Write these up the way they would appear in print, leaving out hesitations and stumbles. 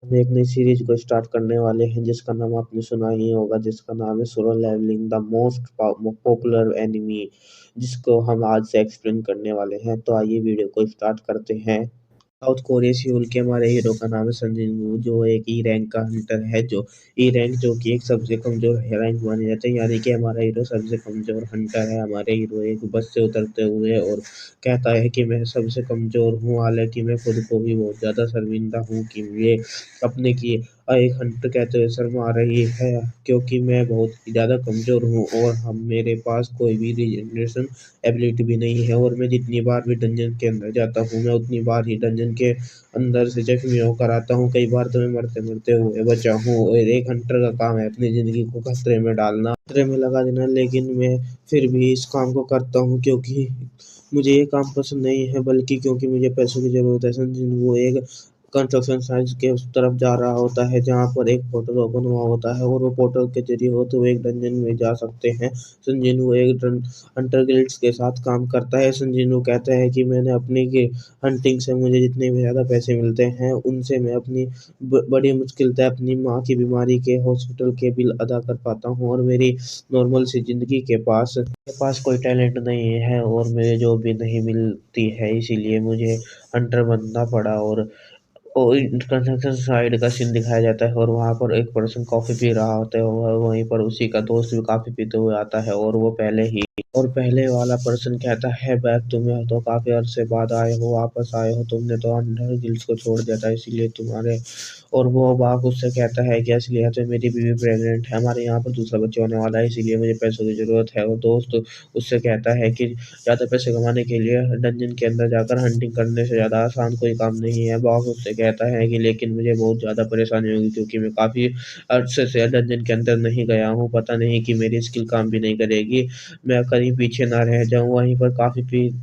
हम एक नई सीरीज को स्टार्ट करने वाले हैं जिसका नाम आपने सुना ही होगा, जिसका नाम है Solo Leveling the most popular anime, जिसको हम आज से एक्सप्लेन करने वाले हैं। तो आइए वीडियो को स्टार्ट करते हैं। साउथ कोरिया सियोल के हमारे हीरो का नाम है संजय वू, जो एक ई रैंक का हंटर है। जो ई रैंक जो कि एक सबसे कमजोर रैंक माने जाते हैं, यानी कि हमारा हीरो सबसे कमजोर हंटर है। हमारे हीरो एक बस से उतरते हुए और कहता है कि मैं सबसे कमजोर हूँ, हालांकि मैं खुद को भी बहुत ज्यादा शर्मिंदा हूँ कि ये अपने की एक हंटर कहते हुए शर्मा रही है, क्योंकि मैं बहुत ही ज्यादा कमजोर हूँ और हम मेरे पास कोई भी रीजनरेशन एबिलिटी भी नहीं है। और मैं जितनी बार भी डंजन के अंदर जाता हूँ, मैं उतनी बार ही डंजन के अंदर से जख्मी होकर आता हूँ। कई बार तो मैं मरते मरते हुए बचा हूँ। और एक हंटर का काम है अपनी जिंदगी को खतरे में डालना, खतरे में लगा देना, लेकिन मैं फिर भी इस काम को करता हूँ क्योंकि मुझे ये काम पसंद नहीं है, बल्कि क्योंकि मुझे पैसों की जरूरत है। संजय वो एक कंस्ट्रक्शन साइट के उस तरफ जा रहा होता है जहाँ पर एक पोर्टल ओपन हुआ होता है और वो पोर्टल के जरिए होते हुए एक डंजन में जा सकते हैं। संजीनू एक हंटर गिल्ड्स के साथ काम करता है। संजीनू कहता है कि मैंने अपनी हंटिंग से मुझे जितने भी ज़्यादा पैसे मिलते हैं, उनसे मैं अपनी बड़ी मुश्किल से अपनी माँ की बीमारी के हॉस्पिटल के बिल अदा कर पाता हूँ। और मेरी नॉर्मल सी ज़िंदगी के पास कोई टैलेंट नहीं है और मुझे जॉब भी नहीं मिलती है, इसीलिए मुझे हंटर बनना पड़ा। और कंस्ट्रक्शन साइड का सीन दिखाया जाता है और वहाँ पर एक पर्सन कॉफी पी रहा होता है और वहीं पर उसी का दोस्त भी काफी पीते हुए आता है। और पहले वाला पर्सन कहता है, बैग तुम्हें तो काफी अरसे बाद आए हो, वापस आए हो, तुमने तो अंडर गिल्स को छोड़ दिया था, इसीलिए तुम्हारे। और वो बाप उससे कहता है कि असलियत में मेरी बीवी प्रेग्नेंट है, हमारे यहाँ पर दूसरा बच्चा होने वाला है, इसीलिए मुझे पैसों की जरूरत है। और दोस्त उससे कहता है कि ज़्यादा पैसे कमाने के लिए डंजन के अंदर जाकर हंटिंग करने से ज़्यादा आसान कोई काम नहीं है। बॉस उससे कहता है कि लेकिन मुझे बहुत ज़्यादा परेशानी होगी, क्योंकि मैं काफ़ी अरसे से डंजन के अंदर नहीं गया हूँ, पता नहीं कि मेरी स्किल काम भी नहीं करेगी, मैं कहीं पीछे ना रह जाऊँ। वहीं पर काफ़ी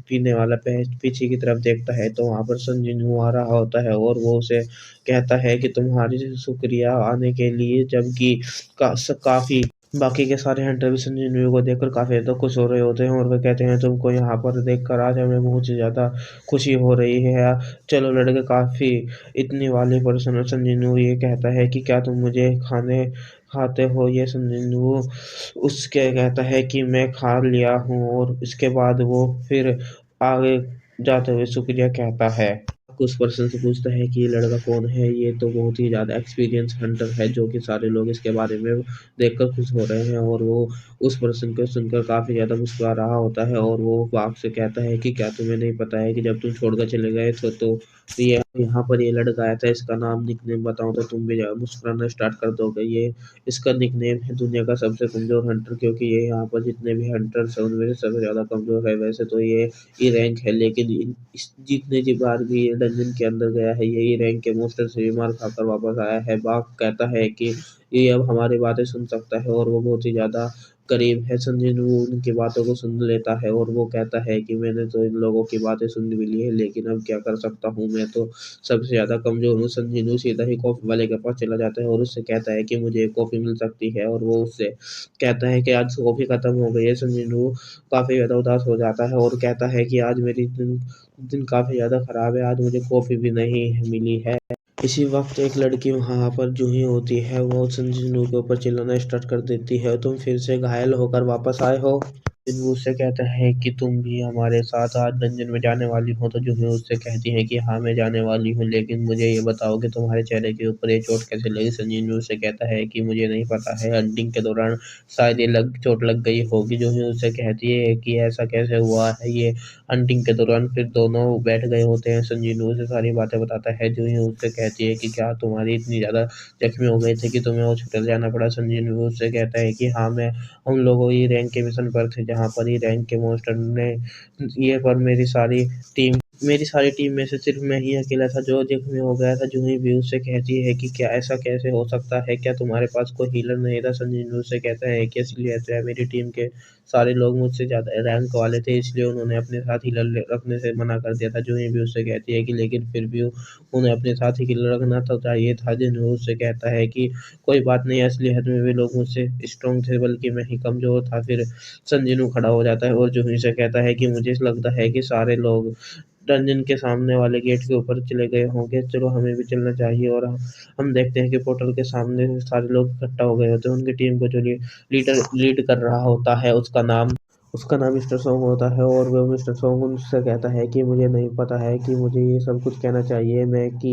पीने वाला पीछे की तरफ देखता है तो वहाँ पर संजीनू आ रहा होता है और वो उसे कहता है कि तुम्हारी शुक्रिया आने के लिए, जबकि काफ़ी बाकी के सारे हंटर भी संजीव को देखकर काफ़ी ज़्यादा खुश हो रहे होते हैं और वे कहते हैं तुमको यहाँ पर देखकर आज हमें बहुत ही ज़्यादा खुशी हो रही है। चलो लड़के काफ़ी इतनी वाली पर्सन। संजीव ये कहता है कि क्या तुम मुझे खाने खाते हो? ये संजीव उसके कहता है कि मैं खा लिया हूँ, और इसके बाद वो फिर आगे जाते हुए शुक्रिया कहता है। उस पर्सन से पूछता है कि ये लड़का कौन है। ये तो बहुत ही ज़्यादा एक्सपीरियंस हंटर है, जो कि सारे लोग इसके बारे में देखकर खुश हो रहे हैं। और वो उस पर्सन को सुनकर काफ़ी ज़्यादा मुस्कुरा रहा होता है और वो बाप से कहता है कि क्या तुम्हें नहीं पता है कि जब तुम छोड़कर चले गए तो ये यहाँ पर ये लड़का आया था, इसका नाम निकनेम बताऊं तो तुम भी मुस्कुराना स्टार्ट कर दोगे। ये इसका निकनेम है दुनिया का सबसे कमजोर हंटर, क्योंकि ये यहाँ पर जितने भी हंटर्स हैं उनमें से सबसे ज़्यादा कमजोर है। वैसे तो ये रैंक है, लेकिन जितने जी बार भी ये डंजन के अंदर गया है, यही रैंक के मोस्टर से भी मार खाकर वापस आया है। बाप कहता है कि ये अब हमारी बातें सुन सकता है और वो बहुत ही ज्यादा करीब है। संजय वो उनकी बातों को सुन लेता है और वो कहता है कि मैंने तो इन लोगों की बातें सुन भी ली है, लेकिन अब क्या कर सकता हूँ, मैं तो सबसे ज्यादा कमजोर हूँ। संजय सीधा ही कॉफी वाले के पास चला जाता है और उससे कहता है कि मुझे एक कॉफी मिल सकती है, और वो उससे कहता है कि आज कॉफी खत्म हो गई है। संजय काफ़ी ज़्यादा उदास हो जाता है और कहता है कि आज मेरी दिन दिन काफ़ी ज़्यादा ख़राब है, आज मुझे कॉफ़ी भी नहीं मिली है। इसी वक्त एक लड़की वहाँ पर जूही होती है, वो संजीनू के ऊपर चिल्लाना स्टार्ट कर देती है, तुम फिर से घायल होकर वापस आए हो। वो उससे कहता है कि तुम भी हमारे साथ आज डंजन में जाने वाली हो। तो जूही उससे कहती है कि हाँ मैं जाने वाली हूँ, लेकिन मुझे ये बताओ कि तुम्हारे चेहरे के ऊपर ये चोट कैसे लगी। संजीव उससे कहता है कि मुझे नहीं पता है, हंटिंग के दौरान शायद ये चोट लग गई होगी। जूही उससे कहती है कि ऐसा कैसे हुआ है। ये हंटिंग के दौरान फिर दोनों बैठ गए होते हैं। संजीव उसे सारी बातें बताता है। जूही उससे कहती है कि क्या तुम्हारी इतनी ज़्यादा जख्मी हो गए थे कि तुम्हें हॉस्पिटल जाना पड़ा। संजीव उससे कहता है कि हाँ मैं हम लोग ये रैंक के मिशन पर थे, जहाँ पर ही रैंक के मॉन्स्टर ने ये पर मेरी सारी टीम में से सिर्फ मैं ही अकेला था जो जख्मी हो गया था। जूही भी उससे कहती है कि क्या ऐसा कैसे हो सकता है, क्या तुम्हारे पास कोई हीलर नहीं था। संजय उससे कहता है कि इसलिए ऐसा है, मेरी टीम के सारे लोग मुझसे ज़्यादा रैंक वाले थे, इसलिए उन्होंने अपने साथ हीलर रखने से मना कर दिया था। जूही भी उससे कहती है कि लेकिन फिर भी उन्हें अपने साथ ही हीलर रखना तो चाहिए था। जिन्होंने उससे कहता है कि कोई बात नहीं, असलियत में वे लोग मुझसे स्ट्रांग थे, बल्कि मैं ही कमजोर था। फिर संजीनू खड़ा हो जाता है और जूही से कहता है कि मुझे लगता है कि सारे लोग डंजन के सामने वाले गेट के ऊपर चले गए होंगे। चलो हमें भी चलना चाहिए और हम देखते हैं कि पोर्टल के सामने सारे लोग इकट्ठा हो गए होते हैं। उनकी टीम को जो लीडर लीड कर रहा होता है उसका नाम मिस्टर सॉन्ग होता है और वो मिस्टर सॉन्ग उनसे कहता है कि मुझे नहीं पता है कि मुझे ये सब कुछ कहना चाहिए मैं कि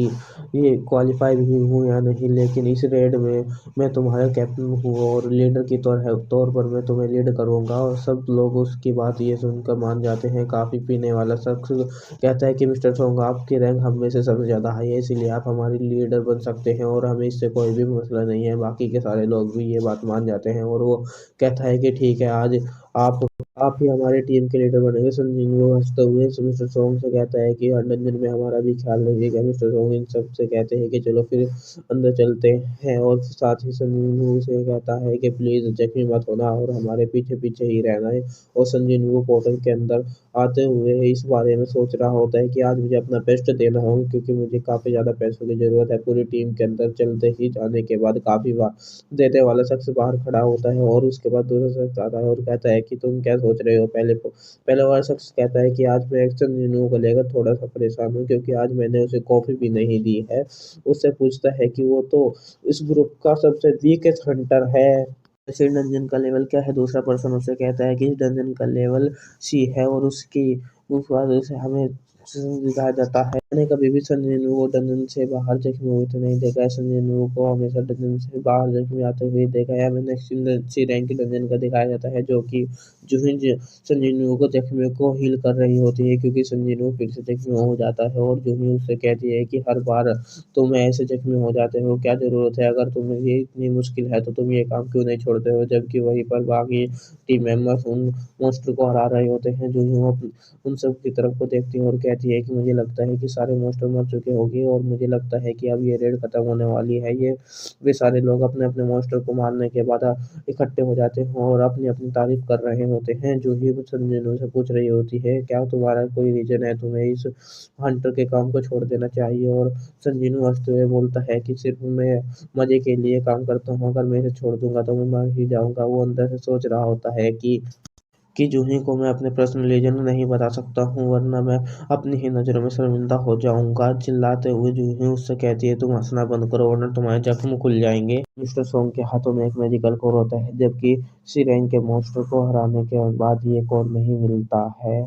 ये क्वालिफाई भी हूँ या नहीं, लेकिन इस रेड में मैं तुम्हारा कैप्टन हूँ और लीडर की तौर पर मैं तुम्हें लीड करूँगा। और सब लोग उसकी बात ये सुनकर मान जाते हैं। काफ़ी पीने वाला शख्स कहता है कि मिस्टर सॉन्ग आपकी रैंक हम में से सबसे ज़्यादा हाई है, इसीलिए आप हमारी लीडर बन सकते हैं और हमें इससे कोई भी मसला नहीं है। बाकी के सारे लोग भी ये बात मान जाते हैं और वो कहता है कि ठीक है, आज आप आप ही हमारे टीम के लीडर बनेंगे। संजीव वो हंसते हुए मिस्टर सॉन्ग से कहता है कि लंदन में हमारा भी ख्याल रखिएगा। मिस्टर सॉन्ग इन सब से कहते हैं कि चलो फिर अंदर चलते हैं और साथ ही संजीव से कहता है कि प्लीज जख्मी मत होना और हमारे पीछे पीछे ही रहना है। और संजीव पोर्टल के अंदर आते हुए इस बारे में सोच रहा होता है कि आज मुझे अपना बेस्ट देना होगा क्योंकि मुझे काफी ज्यादा पैसों की जरूरत है। पूरी टीम के अंदर चलते ही जाने के बाद काफी बार देने वाला शख्स बाहर खड़ा होता है और उसके बाद दूसरा शख्स आता है और कहता है कि तुम क्या सोच रहे हो। पहले वाला शख्स कहता है कि आज मैं एक्शन रीनू को लेकर थोड़ा सा परेशान हूँ क्योंकि आज मैंने उसे कॉफी भी नहीं दी है। उससे पूछता है कि वो तो इस ग्रुप का सबसे वीकेस्ट हंटर है। इस डंजन का लेवल क्या है। दूसरा पर्सन उसे कहता है कि इस डंजन का लेवल सी है और उस वजह से हमें दिखाया जाता है। मैंने कभी भी संजीव को डंजन से बाहर जख्मी हुए तो नहीं देखा है। संजीव को हमेशा डंजन से बाहर जख्मी आते हुए देखा है। मैंने सी रैंक की डंजन का दिखाया जाता है जो कि जो ही संजीव को जख्मी को हील कर रही होती है क्योंकि संजीव फिर से जख्मी हो जाता है और जो ही उससे कहती है कि हर बार तुम ऐसे जख्मी हो जाते हो, क्या जरूरत है, अगर तुम्हें ये इतनी मुश्किल है तो तुम ये काम क्यों नहीं छोड़ते हो। जबकि वहीं पर बाकी टीम मेंबर्स उन मॉन्स्टर को हरा रहे होते हैं। जो ही वो उन सब की तरफ को देखती है और कहती है कि मुझे लगता है कि सारे मॉन्स्टर मर चुके होंगे और मुझे लगता है कि अब ये रेड खत्म होने वाली है। ये वे सारे लोग अपने अपने मॉन्स्टर को मारने के बाद इकट्ठे हो जाते हैं और अपनी अपनी तारीफ कर रहे होते हैं। जो ही वो संजीव से पूछ रही होती है क्या तुम्हारा कोई रीजन है, तुम्हें इस हंटर के काम को छोड़ देना चाहिए। और संजीव हंसते हुए बोलता है कि सिर्फ मैं मजे के लिए काम करता हूँ, अगर मैं इसे छोड़ दूंगा तो मैं मर ही जाऊंगा। वो अंदर से सोच रहा होता है कि जूही को मैं अपने पर्सनल लीजन नहीं बता सकता हूँ वरना मैं अपनी ही नज़रों में शर्मिंदा हो जाऊंगा। चिल्लाते हुए जूही उससे कहती है तुम हंसना बंद करो वरना तुम्हारे जख्म खुल जाएंगे। मिस्टर सॉन्ग के हाथों में एक मैजिकल कोर होता है जबकि सी रैंक के मॉन्स्टर को हराने के बाद ये कोर नहीं मिलता है।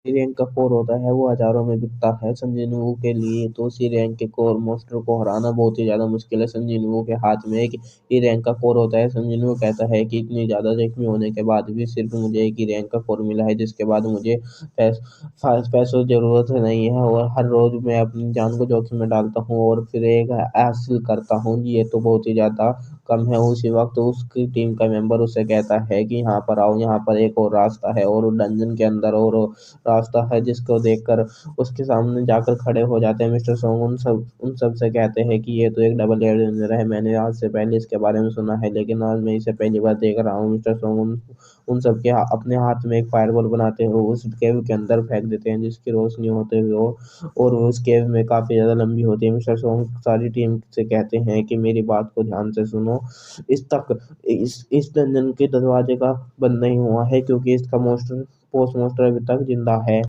सी रैंक का कोर होता है वो हजारों में बिकता है। संजीवनी के लिए तो सी रैंक के कोर मॉन्स्टर को हराना बहुत ही ज्यादा मुश्किल है। संजीवनी के हाथ में एक ही रैंक का कोर होता है। संजीवनी कहता है कि इतनी ज्यादा जख्मी होने के बाद भी सिर्फ मुझे एक ही रैंक का कोर मिला है जिसके बाद मुझे पैसों की जरूरत नहीं है और हर रोज मैं अपनी जान को जोखिम में डालता हूँ और फिर एक हासिल करता हूँ। ये तो बहुत ही ज्यादा कम है। उसी वक्त उसकी टीम का मेंबर उसे कहता है कि यहाँ पर आओ, यहाँ पर एक और रास्ता है और डंजन के अंदर और रास्ता है जिसको देखकर उसके सामने जाकर खड़े हो जाते हैं। मिस्टर सॉन्ग उन सब से कहते हैं कि ये तो एक डबल एयर इंजन है, मैंने आज से पहले इसके बारे में सुना है लेकिन आज मैं इसे पहली बार देख रहा हूँ। मिस्टर सॉन्ग उन सब के अपने हाथ में एक फायरबॉल बनाते हुए उस केव के अंदर फेंक देते हैं जिसकी रोशनी होते हुए और वो उस केव में काफी ज्यादा लंबी होती है। मिस्टर सॉन्ग सारी टीम से कहते हैं कि मेरी बात को ध्यान से सुनो, इस डंजन के दरवाजे का बंद नहीं हुआ है क्योंकि इसका पोस्ट मास्टर अभी तक जिंदा है।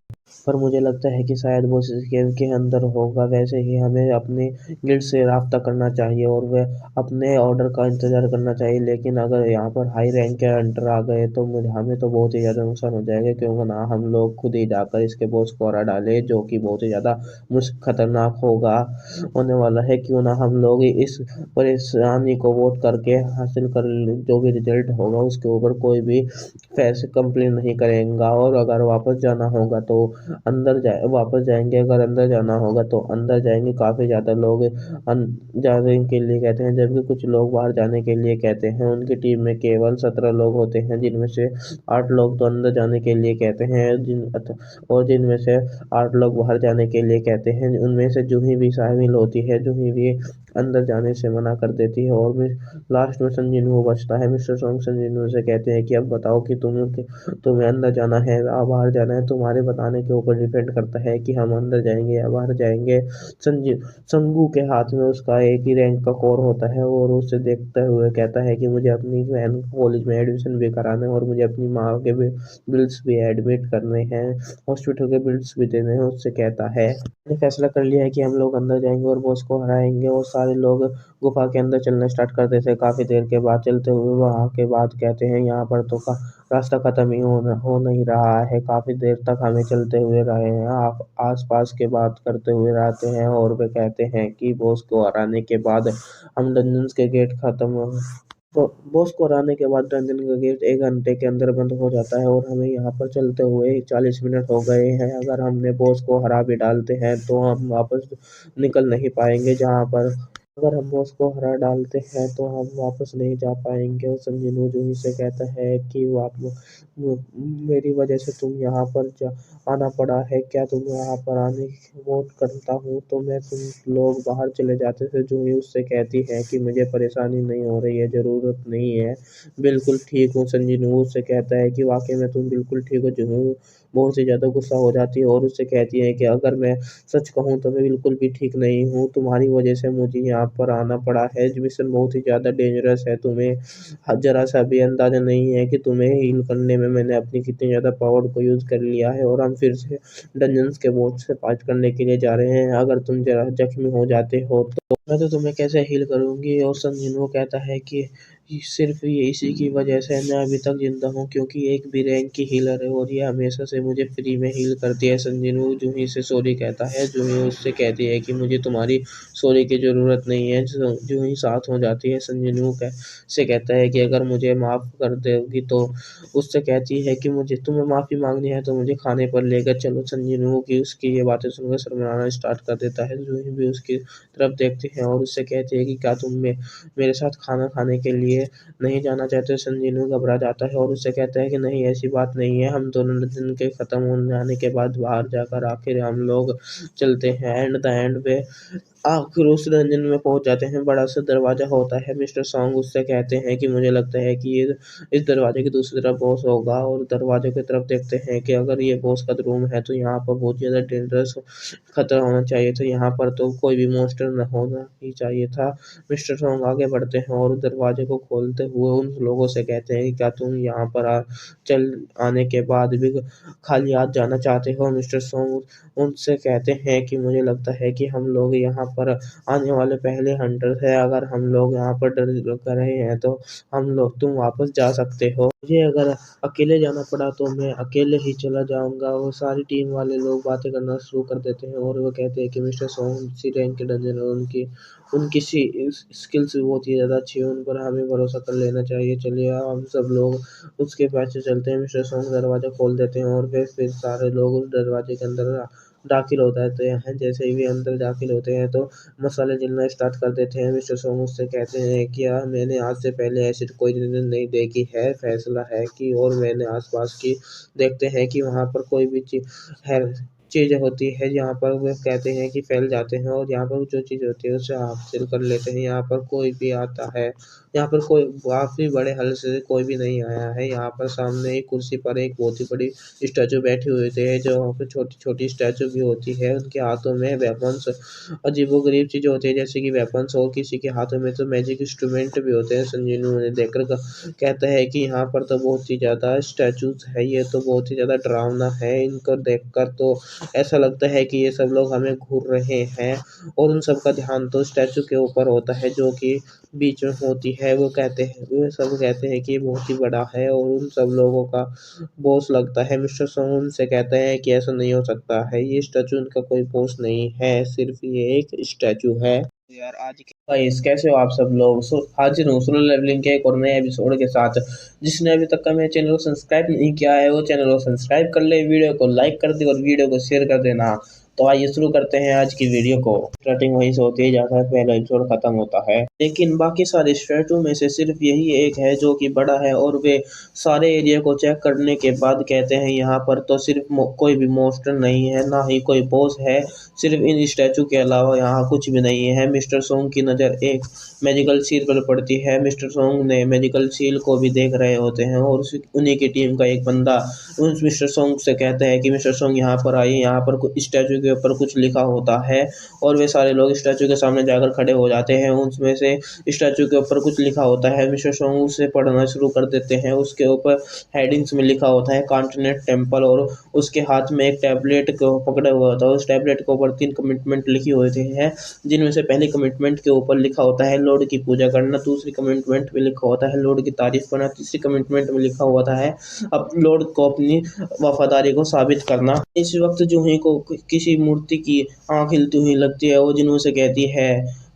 पर मुझे लगता है कि शायद वो इस गेम के अंदर होगा। वैसे ही हमें अपने गिल्ड से राब्ता करना चाहिए और वह अपने ऑर्डर का इंतजार करना चाहिए। लेकिन अगर यहाँ पर हाई रैंक के हंटर आ गए तो मुझे हमें तो बहुत ही ज़्यादा नुकसान हो जाएगा क्योंकि ना हम लोग खुद ही जाकर इसके बॉस को हरा डाले जो कि बहुत ही ज़्यादा मुश्क खतरनाक होने वाला है। क्यों ना हम लोग इस परेशानी को वोट करके हासिल कर जो भी रिजल्ट होगा उसके ऊपर कोई भी पैसे कंप्लेन नहीं करेगा। और अगर वापस जाना होगा तो वापस जाएंगे, अगर अंदर जाना होगा तो अंदर जाएंगे। काफी ज्यादा लोग जाने के लिए कहते हैं जबकि कुछ लोग बाहर जाने के लिए कहते हैं। उनकी टीम में केवल 17 लोग होते हैं जिनमें से 8 लोग तो अंदर जाने के लिए कहते हैं और जिनमें से 8 लोग बाहर जाने के लिए कहते हैं। उनमें से जूही भी शामिल होती है। जूही भी अंदर जाने से मना कर देती है और लास्ट में संजीनू बचता है। मिस्टर सॉन्ग संजीनू से कहते हैं कि अब बताओ कि तुम्हें अंदर जाना है या बाहर जाना है, तुम्हारे बताने के ऊपर डिपेंड करता है कि हम अंदर जाएंगे या बाहर जाएंगे। संगू के हाथ में उसका एक ही रैंक का कोर होता है और उसे देखते हुए कहता है कि मुझे अपनी बहन को कॉलेज में एडमिशन भी कराना है और मुझे अपनी माँ के बिल्स भी एडमिट करने हैं, हॉस्पिटल के बिल्स भी देने हैं। उससे कहता है मैंने फैसला कर लिया है कि हम लोग अंदर जाएंगे और बॉस को हराएंगे। और सारे लोग गुफा के अंदर चलना स्टार्ट कर देते हैं। काफी देर के बाद चलते हुए वहां के बाद कहते हैं यहाँ पर तो रास्ता खत्म ही हो नहीं रहा है। काफी देर तक हमें चलते हुए रहे हैं, आप आस पास के बात करते हुए रहते हैं और वे कहते हैं कि बॉस को हराने के बाद हम डंजन्स के गेट खत्म तो बॉस को हराने के बाद डंजन का गेट 1 घंटे के अंदर बंद हो जाता है और हमें यहाँ पर चलते हुए 40 मिनट हो गए हैं। अगर हमने बॉस को हरा भी डालते हैं तो हम वापस निकल नहीं पाएंगे जहाँ पर अगर हम बॉस को हरा डालते हैं तो हम वापस नहीं जा पाएंगे। और संजीनू जूही से कहता है कि वो आप मेरी वजह से तुम यहाँ पर आना पड़ा है, क्या तुम यहाँ पर आने वोट करता हूँ तो मैं तुम लोग बाहर चले जाते थे। जूही उससे कहती है कि मुझे परेशानी नहीं हो रही है, ज़रूरत नहीं है, बिल्कुल ठीक हूँ। संजीनू उससे कहता है कि वाकई में तुम बिल्कुल ठीक हो। जूही बहुत ही ज़्यादा गुस्सा हो जाती है और उससे कहती है कि अगर मैं सच कहूँ तो मैं बिल्कुल भी ठीक नहीं हूँ, तुम्हारी वजह से मुझे यहाँ पर आना पड़ा है। मिशन बहुत ही ज़्यादा डेंजरस है, तुम्हें जरा सा भी अंदाजा नहीं है कि तुम्हें हील करने में मैंने अपनी कितनी ज़्यादा पावर को यूज़ कर लिया है और हम फिर से डंजन्स के बोर्ड से फाइट करने के लिए जा रहे हैं। अगर तुम जरा जख्मी हो जाते हो तो मैं तो तुम्हें कैसे हील करूंगी। और संजीव कहता है कि सिर्फ ये इसी की वजह से मैं अभी तक जिंदा हूँ क्योंकि एक भी रैंक की हीलर है और ये हमेशा से मुझे फ्री में हील करती है। संजीव जूही से सॉरी कहता है। जूही उससे कहती है कि मुझे तुम्हारी सॉरी की ज़रूरत नहीं है। जूही साथ हो जाती है। संजीव से कहता है कि अगर मुझे माफ़ कर दोगी तो उससे कहती है कि मुझे तुम्हें माफ़ी मांगनी है तो मुझे खाने पर लेकर चलो। संजीव की उसकी ये बातें सुनकर शर्माना स्टार्ट कर देता है। जूही भी उसकी तरफ देखती है और उससे कहती है कि क्या तुम मेरे साथ खाना खाने के लिए नहीं जाना चाहते। संजीव घबरा जाता है और उससे कहता है कि नहीं, ऐसी बात नहीं है, हम दोनों दिन के ख़त्म हो जाने के बाद बाहर जाकर आखिर हम लोग चलते हैं। एंड द एंड पे आखिर उस रंजन में पहुंच जाते हैं। बड़ा सा दरवाजा होता है। मिस्टर सॉन्ग उससे कहते हैं कि मुझे लगता है कि ये इस दरवाजे की दूसरी तरफ बॉस होगा और दरवाजे की तरफ देखते हैं कि अगर ये बॉस का रूम है तो यहाँ पर बहुत ज़्यादा डेंजरस खतरा होना चाहिए था, यहाँ पर तो कोई भी मॉन्स्टर न होना ही चाहिए था। मिस्टर सॉन्ग आगे बढ़ते हैं और दरवाजे को खोलते हुए उन लोगों से कहते हैं कि क्या तुम यहाँ पर चल आने के बाद भी खाली हाथ जाना चाहते हो। मिस्टर सॉन्ग उनसे कहते हैं कि मुझे लगता है कि हम लोग यहाँ पर आने वाले पहले हंटर है, अगर हम लोग यहाँ पर डर कर रहे हैं तो तुम वापस जा सकते हो। मुझे अगर अकेले जाना पड़ा तो मैं अकेले ही चला जाऊंगा। वो सारी टीम वाले लोग बातें करना शुरू कर देते हैं और वो कहते हैं कि मिस्टर सॉन्ग सी रैंक के डंजन और उनकी स्किल्स भी बहुत ही ज़्यादा अच्छी है, उन पर हमें भरोसा कर लेना चाहिए। चलिए हम सब लोग उसके पीछे चलते हैं। मिस्टर सॉन्ग दरवाज़ा खोल देते हैं और फिर सारे लोग उस दरवाजे के अंदर दाखिल हो जाते हैं। जैसे ही वे अंदर दाखिल होते हैं तो मसाले जलना स्टार्ट कर देते हैं। मिस्टर सॉन्ग उससे कहते हैं कि मैंने आज से पहले ऐसी कोई न्यूज़ नहीं देखी है, फैसला है कि और मैंने आसपास की देखते हैं कि वहाँ पर कोई भी है चीज़ें होती है यहाँ पर वे कहते हैं कि फैल जाते हैं और यहाँ पर जो चीज़ होती है उसे हासिल कर लेते हैं। यहाँ पर कोई भी आता है, यहाँ पर कोई काफ़ी बड़े हल से कोई भी नहीं आया है। यहाँ पर सामने एक कुर्सी पर एक बहुत ही बड़ी स्टैचू बैठी हुई होती है, जो वहाँ पे छोटी-छोटी स्टैचू भी होती है। उनके हाथों में वेपन्स अजीबो-गरीब चीज़ें होती है जैसे कि वेपन्स और किसी के हाथों में तो मैजिक इंस्ट्रूमेंट भी होते हैं। संजीव उन्हें देखकर कहता है कि यहाँ पर तो बहुत ही ज़्यादा स्टैचूज़ है, ये तो बहुत ही ज़्यादा डरावना है। इनको देखकर तो ऐसा लगता है कि ये सब लोग हमें घूर रहे हैं और उन सब का ध्यान तो स्टैचू के ऊपर होता है जो कि बीच में होती है। वो सब कहते हैं कि ये बहुत ही बड़ा है और उन सब लोगों का बॉस लगता है। मिस्टर सॉन्ग उनसे कहते हैं कि ऐसा नहीं हो सकता है, ये स्टैचू उनका कोई बॉस नहीं है, सिर्फ ये एक स्टैचू है। यार आज के गाइस कैसे हो आप सब लोग। हाजिर हूँ सोलो लेवलिंग के एक और नए एपिसोड के साथ। जिसने अभी तक का मेरे चैनल को सब्सक्राइब नहीं किया है वो चैनल को सब्सक्राइब कर ले, वीडियो को लाइक कर दे और वीडियो को शेयर कर देना। तो आइए शुरू करते हैं आज की वीडियो को। स्टार्टिंग वहीं से होती है जहाँ से पहला एपिसोड खत्म होता है, लेकिन बाकी सारे स्टैचू में से सिर्फ यही एक है जो कि बड़ा है और वे सारे एरिया को चेक करने के बाद कहते हैं यहाँ पर तो सिर्फ कोई भी मॉन्स्टर नहीं है, ना ही कोई बॉस है, सिर्फ इन स्टैचू के अलावा यहाँ कुछ भी नहीं है। मिस्टर सोंग की नज़र एक मैजिकल सील पर पड़ती है। मिस्टर सोंग ने मैजिकल सील को भी देख रहे होते हैं और उन्हीं की टीम का एक बंदा उस मिस्टर सोंग से कहता है कि मिस्टर सोंग यहाँ पर आइए, यहाँ पर स्टैचू के ऊपर कुछ लिखा होता है। और वे सारे लोग स्टैचू के सामने जाकर खड़े हो जाते हैं। उसमें से स्टैचू के ऊपर कुछ लिखा होता है। मिस्टर सोंग उसे पढ़ना शुरू कर देते हैं। उसके ऊपर हेडिंग्स में लिखा होता है कॉन्टिनेंट टेम्पल और उसके हाथ में एक टैबलेट को पकड़ा हुआ होता है। उस टैबलेट के ऊपर 3 कमिटमेंट लिखी होती है, जिनमें से पहली कमिटमेंट के ऊपर लिखा होता है लॉर्ड की पूजा करना, दूसरी कमिटमेंट में लिखा होता है लॉर्ड की तारीफ करना, तीसरी कमिटमेंट में लिखा होता है अब लॉर्ड को अपनी वफादारी को साबित करना। इस वक्त जूही को किसी मूर्ति की आंख हिलती हुई लगती है। वो जिन्नू से कहती है,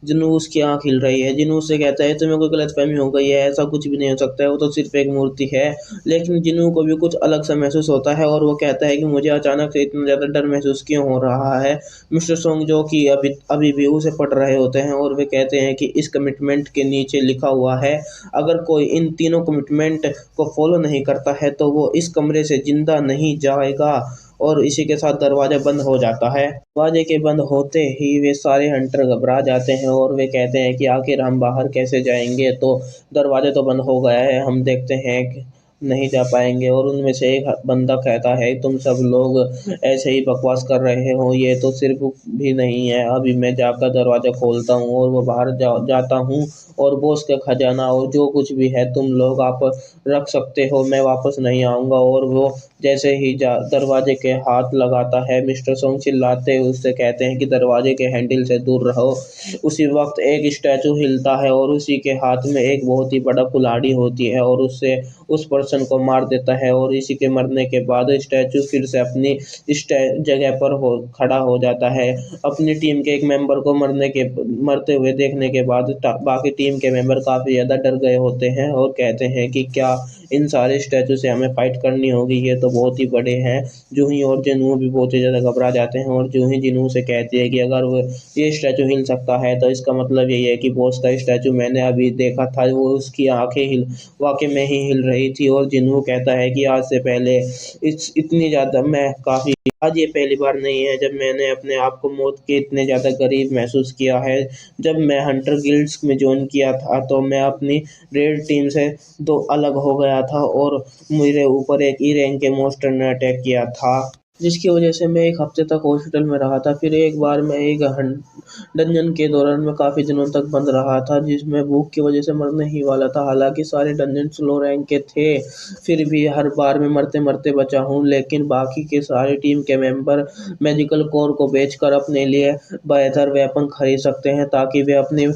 जिन्नू उसकी आंख हिल रही है। जिन्नू उससे कहता है तुम्हें कोई गलतफहमी हो गई है, ऐसा कुछ भी नहीं हो सकता है, वो तो सिर्फ एक मूर्ति है। लेकिन जिन्नू को भी कुछ अलग सा महसूस होता है और वो कहता है कि मुझे अचानक से इतना ज़्यादा डर महसूस क्यों हो रहा है। मिस्टर सोंग जो कि अभी भी उसे पढ़ रहे होते हैं और वे कहते हैं कि इस कमिटमेंट के नीचे लिखा हुआ है अगर कोई इन तीनों कमिटमेंट को फॉलो नहीं करता है तो वो इस कमरे से जिंदा नहीं जाएगा। और इसी के साथ दरवाजा बंद हो जाता है। दरवाजे के बंद होते ही वे सारे हंटर घबरा जाते हैं और वे कहते हैं कि आखिर हम बाहर कैसे जाएंगे, तो दरवाजा तो बंद हो गया है, हम देखते हैं कि नहीं जा पाएंगे। और उनमें से एक बंदा कहता है तुम सब लोग ऐसे ही बकवास कर रहे हो, ये तो सिर्फ भी नहीं है, अभी मैं जाकर दरवाज़ा खोलता हूँ और वो बाहर जाता हूँ और बॉस का खजाना और जो कुछ भी है तुम लोग आप रख सकते हो, मैं वापस नहीं आऊँगा। और वो जैसे ही दरवाजे के हाथ लगाता है, मिस्टर सोंग चिल्लाते उससे कहते हैं कि दरवाजे के हैंडल से दूर रहो। उसी वक्त एक स्टैचू हिलता है और उसी के हाथ में एक बहुत ही बड़ा कुल्हाड़ी होती है और उससे उस पर्सन को मार देता है। और इसी के मरने के बाद स्टैचू फिर से अपनी जगह पर खड़ा हो जाता है। अपनी टीम के एक मेंबर को मरते हुए देखने के बाद बाकी टीम के मेंबर काफ़ी ज़्यादा डर गए होते हैं और कहते हैं कि क्या इन सारे स्टैचू से हमें फाइट करनी होगी, ये तो बहुत ही बड़े हैं। जूही और जिन्नू भी बहुत ही ज़्यादा घबरा जाते हैं और जूही जिन्नू से कहती है कि अगर वो ये स्टैचू हिल सकता है तो इसका मतलब यही है कि बॉस का स्टैचू मैंने अभी देखा था, वो उसकी आंखें वाकई में ही हिल रही थी। और जिन्नू कहता है कि आज से पहले इतनी ज़्यादा मैं काफ़ी आज ये पहली बार नहीं है जब मैंने अपने आप को मौत के इतने ज़्यादा करीब महसूस किया है। जब मैं हंटर गिल्ड्स में ज्वाइन किया था तो मैं अपनी रेड टीम से दो अलग हो गया था और मेरे ऊपर एक ई रैंक के मॉन्स्टर ने अटैक किया था, जिसकी वजह से मैं 1 हफ्ते तक हॉस्पिटल में रहा था। फिर एक बार मैं एक डंजन के दौरान मैं काफ़ी दिनों तक बंद रहा था, जिसमें भूख की वजह से मरने ही वाला था। हालांकि सारे डंजन लो रैंक के थे, फिर भी हर बार मैं मरते मरते बचा हूँ। लेकिन बाकी के सारे टीम के मेंबर मैजिकल कोर को बेचकर अपने लिए बेहतर वेपन खरीद सकते हैं ताकि वे अपने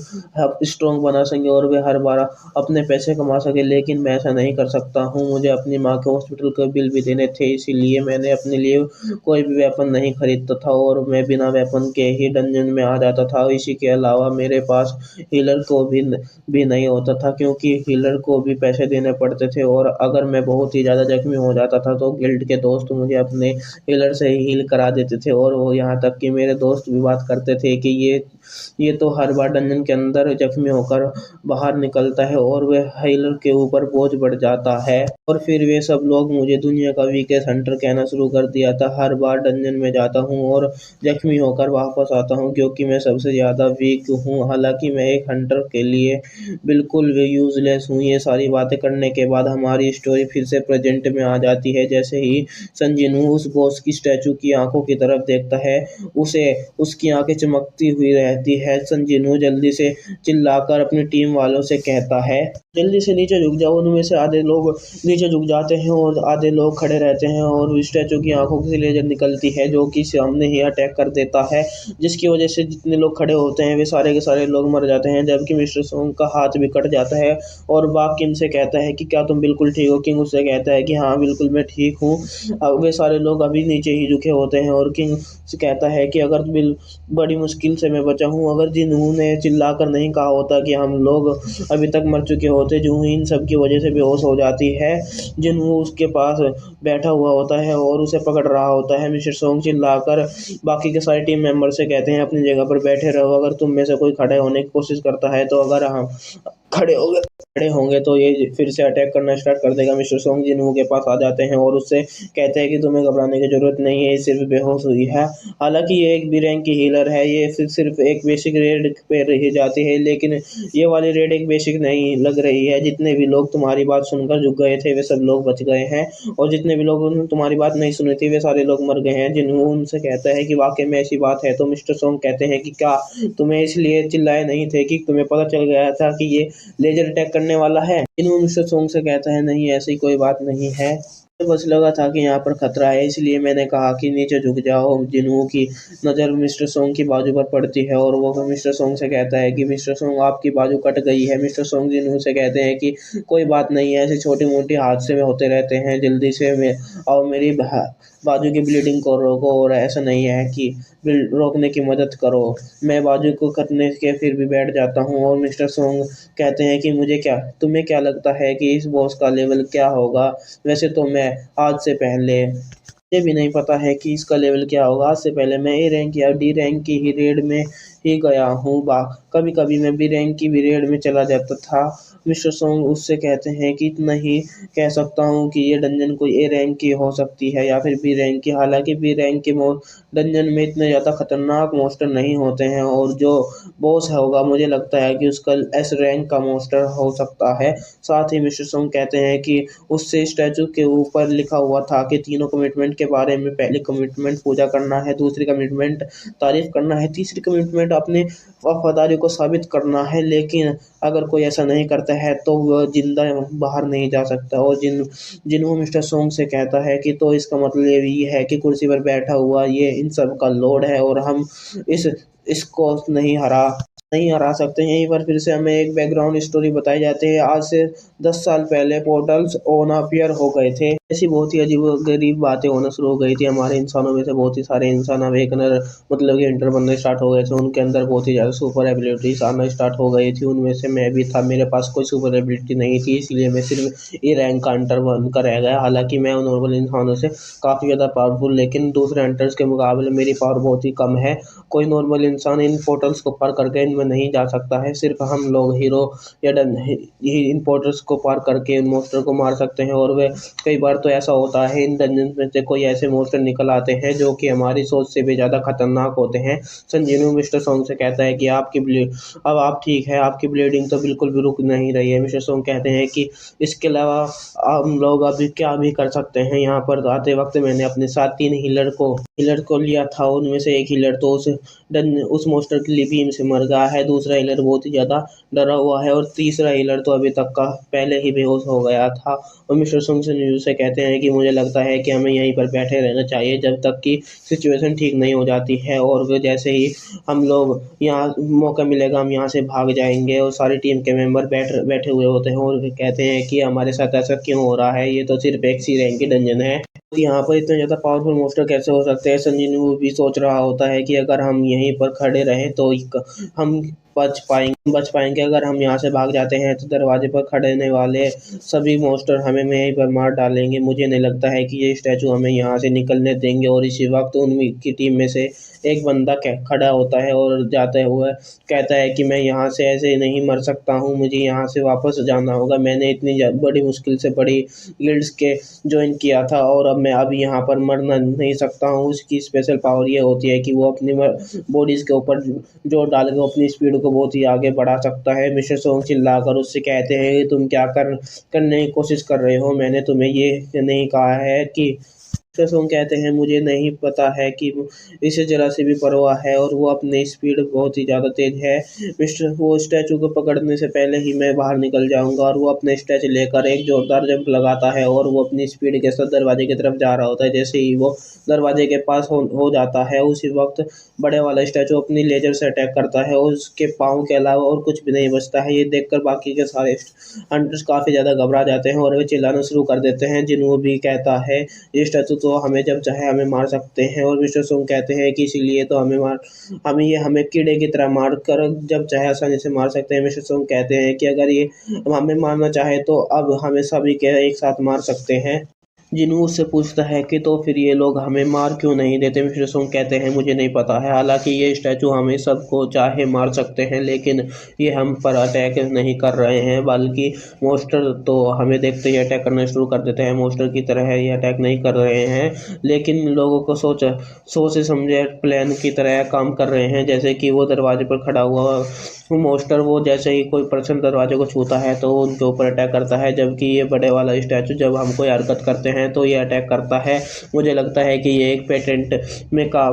स्ट्रॉन्ग बना सकें और वे हर बार अपने पैसे कमा सके। लेकिन मैं ऐसा नहीं कर सकता हूँ, मुझे अपनी माँ के हॉस्पिटल के बिल भी देने थे, इसीलिए मैंने अपने लिए कोई भी वेपन नहीं खरीदता था और मैं बिना वेपन के ही डंजन में आ जाता था। इसी के अलावा मेरे पास हीलर को भी नहीं होता था, क्योंकि हीलर को भी पैसे देने पड़ते थे और अगर मैं बहुत ही ज़्यादा जख्मी हो जाता था तो गिल्ड के दोस्त मुझे अपने हीलर से ही हील करा देते थे। और वो यहाँ तक कि मेरे दोस्त भी बात करते थे कि ये तो हर बार डंजन के अंदर जख्मी होकर बाहर निकलता है और वह हीलर के ऊपर बोझ बढ़ जाता है। और फिर वे सब लोग मुझे दुनिया का वीकेस्ट हंटर कहना शुरू कर दिया था। हर बार डंजन में जाता हूँ और जख्मी होकर वापस आता हूँ क्योंकि मैं सबसे ज़्यादा वीक हूँ। हालांकि मैं एक हंटर के लिए बिल्कुल भी यूजलेस हूँ। ये सारी बातें करने के बाद हमारी स्टोरी फिर से प्रेजेंट में आ जाती है। जैसे ही सन जिनू उस बॉस की स्टैचू की आंखों की तरफ देखता है, उसे उसकी आंखें चमकती हुई रहती है। सन जिनू जल्दी से चिल्लाकर अपनी टीम वालों से कहता है, जल्दी से नीचे झुक जाओ। उनमें से आधे लोग नीचे झुक जाते हैं और आधे लोग खड़े रहते हैं और स्टैचू की आंखों से लेजर निकलती है जो कि सामने ही अटैक कर देता है, जिसकी वजह से जितने लोग खड़े होते हैं वे सारे के सारे लोग मर जाते हैं। जबकि मिस्टर सोंग का हाथ भी कट जाता है और बाग किम से कहता है कि क्या तुम बिल्कुल ठीक हो। किंग उससे कहता है कि हाँ बिल्कुल मैं ठीक हूँ। अब वे सारे लोग अभी नीचे ही झुके होते हैं और किंग से कहता है कि अगर बड़ी मुश्किल से मैं बचा चाहूँ, अगर जिन्हों ने चिल्लाकर नहीं कहा होता कि हम लोग अभी तक मर चुके होते, जूही इन सब की वजह से बेहोश हो जाती है। जिन्हों उसके पास बैठा हुआ होता है और उसे पकड़ रहा होता है। मिस्टर सोंग चिल्लाकर बाकी के सारे टीम मेंबर से कहते हैं अपनी जगह पर बैठे रहो, अगर तुम में से कोई खड़े होने की कोशिश करता है तो अगर हम खड़े होंगे तो ये फिर से अटैक करना स्टार्ट कर देगा। मिस्टर सोंग जिन्हों के पास आ जाते हैं और उससे कहते हैं कि तुम्हें घबराने की जरूरत नहीं है, ये सिर्फ बेहोश हुई है। हालांकि ये एक बी रैंक की हीलर है, ये सिर्फ एक बेसिक रेड पे रह जाती है, लेकिन ये वाली रेड एक बेसिक नहीं लग रही है। जितने भी लोग तुम्हारी बात सुनकर झुक गए थे वे सब लोग बच गए हैं, और जितने भी लोग तुम्हारी बात नहीं सुनी थी वे सारे लोग मर गए हैं। जिन्हों उनसे कहता है कि वाकई में ऐसी बात है, तो मिस्टर सोंग कहते हैं कि क्या तुम्हें इसलिए चिल्लाए नहीं थे कि तुम्हें पता चल गया था कि ये लेजर अटैक करने वाला है? जिन्हों मिस्टर सोंग से कहता है नहीं, ऐसी कोई बात नहीं है, बस लगा था कि यहाँ पर खतरा है इसलिए मैंने कहा कि नीचे झुक जाओ। जिन्हों की नज़र मिस्टर सोंग की बाजू पर पड़ती है और वो मिस्टर सोंग से कहता है कि मिस्टर सोंग आपकी बाजू कट गई है। मिस्टर सोंग जिन्हों से कहते हैं कि कोई बात नहीं है, ऐसे छोटी मोटी हादसे में होते रहते हैं, जल्दी से और मेरी बाजू की ब्लीडिंग को रोको, और ऐसा नहीं है कि रोकने की मदद करो। मैं बाजू को कटने के फिर भी बैठ जाता हूँ। और मिस्टर सोंग कहते हैं कि तुम्हें क्या लगता है कि इस बॉस का लेवल क्या होगा? वैसे तो मैं आज से पहले मुझे भी नहीं पता है कि इसका लेवल क्या होगा। आज से पहले मैं ए रैंक या डी रैंक की ही रेड में ही गया हूँ, कभी कभी मैं बी रैंक की भी रेड में चला जाता था। मिस्टर सोंग उससे कहते हैं कि इतना ही कह सकता हूँ कि ये डंजन कोई ए रैंक की हो सकती है या फिर बी रैंक की। हालांकि बी रैंक के डंजन में इतने ज़्यादा खतरनाक मॉन्स्टर नहीं होते हैं, और जो बॉस होगा मुझे लगता है कि उसका एस रैंक का मॉन्स्टर हो सकता है। साथ ही मिस्टर सोंग कहते हैं कि उससे स्टैचू के ऊपर लिखा हुआ था कि तीनों कमिटमेंट के बारे में, पहली कमिटमेंट पूजा करना है, दूसरी कमिटमेंट तारीफ करना है, तीसरी कमिटमेंट अपने वफादारी को साबित करना है। लेकिन अगर कोई ऐसा नहीं करता है तो वह जिंदा बाहर नहीं जा सकता। और जिन्हों मिस्टर सोंग से कहता है कि तो इसका मतलब ये है कि कुर्सी पर बैठा हुआ ये इन सब का लॉर्ड है और हम इसको नहीं हरा सकते। यहीं पर फिर से हमें एक बैकग्राउंड स्टोरी बताई जाती है। आज से 10 साल पहले पोर्टल्स ओना अपीयर हो गए थे। ऐसी बहुत ही अजीब गरीब बातें होना शुरू हो गई थी। हमारे इंसानों में से बहुत ही सारे इंसान अवेकनर मतलब कि एंटर बनने स्टार्ट हो गए थे। उनके अंदर बहुत ही ज़्यादा सुपर एबिलिटीज आना स्टार्ट हो गई थी। उनमें से मैं भी था। मेरे पास कोई सुपर एबिलिटी नहीं थी, इसलिए मैं सिर्फ ए रैंक का एंटर बनकर रह गया। हालांकि मैं नॉर्मल इंसानों से काफ़ी ज़्यादा पावरफुल, लेकिन दूसरे एंटर्स के मुकाबले मेरी पावर बहुत ही कम है। कोई नॉर्मल इंसान इन पोर्टल्स को पार करके इनमें नहीं जा सकता है। सिर्फ हम लोग हीरो या इन पोर्टल्स को पार करके इन मॉन्स्टर को मार सकते हैं। और वे कई बार तो ऐसा होता है इन डंजन में से कोई ऐसे मॉन्स्टर निकल आते हैं जो कि हमारी सोच से भी ज़्यादा खतरनाक होते हैं। संजीव मिस्टर सोंग से कहता है कि अब आप ठीक है, आपकी ब्लीडिंग तो बिल्कुल भी रुक नहीं रही है। मिस्टर सोंग कहते हैं कि इसके अलावा हम लोग अभी क्या भी कर सकते हैं। यहाँ पर आते वक्त मैंने अपने साथ 3 हीलर को लिया था। उनमें से एक हीलर तो उस मॉन्स्टर की लिपीम से मर गया है, दूसरा हीलर बहुत ही ज़्यादा डरा हुआ है, और तीसरा हीलर तो अभी तक का पहले ही बेहोश हो गया था। और मिस्टर सोंग से कहते हैं कि मुझे लगता है कि हमें यहीं पर बैठे रहना चाहिए जब तक कि सिचुएशन ठीक नहीं हो जाती है, और वे जैसे ही हम लोग यहाँ मौका मिलेगा हम यहाँ से भाग जाएंगे। और सारी टीम के मेंबर बैठे हुए होते हैं और कहते हैं कि हमारे साथ ऐसा क्यों हो रहा है, ये तो सिर्फ एक सी रैंक की डंजन है, यहाँ पर इतने ज़्यादा पावरफुल मॉन्स्टर कैसे हो सकते हैं। संजीव भी सोच रहा होता है कि अगर हम यहीं पर खड़े रहें तो हम बच पाएंगे। अगर हम यहाँ से भाग जाते हैं तो दरवाजे पर खड़े रहने वाले सभी मॉन्स्टर हमें यहीं पर मार डालेंगे। मुझे नहीं लगता है कि ये स्टैचू हमें यहाँ से निकलने देंगे। और इसी वक्त उनकी टीम में से एक बंदा खड़ा होता है और जाते हुए कहता है कि मैं यहाँ से ऐसे नहीं मर सकता हूँ, मुझे यहाँ से वापस जाना होगा। मैंने इतनी बड़ी मुश्किल से बड़ी गिल्ड्स के ज्वाइन किया था और अब मैं अभी यहाँ पर मरना नहीं सकता हूँ। उसकी स्पेशल पावर ये होती है कि वो अपनी बॉडीज़ के ऊपर जोर डाल के अपनी स्पीड को बहुत ही आगे बढ़ा सकता है। मिस्टर सोंग चिल्लाकर उससे कहते हैं कि तुम क्या करने की कोशिश कर रहे हो, मैंने तुम्हें ये नहीं कहा है कि मिस्टर सोंग कहते हैं मुझे नहीं पता है कि इसे जरा सी भी परवाह है, और वो अपनी स्पीड बहुत ही ज़्यादा तेज है। वो स्टैचू को पकड़ने से पहले ही मैं बाहर निकल जाऊंगा। और वो अपने स्टैचू लेकर एक जोरदार जंप लगाता है और वो अपनी स्पीड के साथ दरवाजे की तरफ जा रहा होता है। जैसे ही वो दरवाजे के पास हो जाता है उसी वक्त बड़े वाला स्टैचू अपनी लेजर से अटैक करता है और उसके पाँव के अलावा और कुछ भी नहीं बचता है। ये देखकर बाकी के सारे हंटर्स काफ़ी ज़्यादा घबरा जाते हैं और वे चिल्लाना शुरू कर देते हैं। जिन्हों भी कहता है ये स्टैचू तो हमें जब चाहे हमें मार सकते हैं। और मिस्टर सोंग कहते हैं कि इसीलिए तो हमें कीड़े की तरह मार कर जब चाहे आसानी से मार सकते हैं। मिस्टर सोंग कहते हैं कि अगर ये हमें मारना चाहे तो अब हमें सभी के एक साथ मार सकते हैं। जिन्हों उससे पूछता है कि तो फिर ये लोग हमें मार क्यों नहीं देते। मिस्टर सोंग कहते हैं मुझे नहीं पता है, हालांकि ये स्टैचू हमें सबको चाहे मार सकते हैं लेकिन ये हम पर अटैक नहीं कर रहे हैं, बल्कि मॉन्स्टर तो हमें देखते ही अटैक करना शुरू कर देते हैं। मॉन्स्टर की तरह ये अटैक नहीं कर रहे हैं लेकिन लोगों को सोचे समझे प्लान की तरह काम कर रहे हैं। जैसे कि वो दरवाजे पर खड़ा हुआ मॉन्स्टर, वो जैसे ही कोई पर्सन दरवाजे को छूता है तो उनके ऊपर अटैक करता है, जबकि ये बड़े वाला स्टैचू जब हम कोई हरकत करते हैं तो ये अटैक करता है। मुझे लगता है कि ये एक पेटेंट में का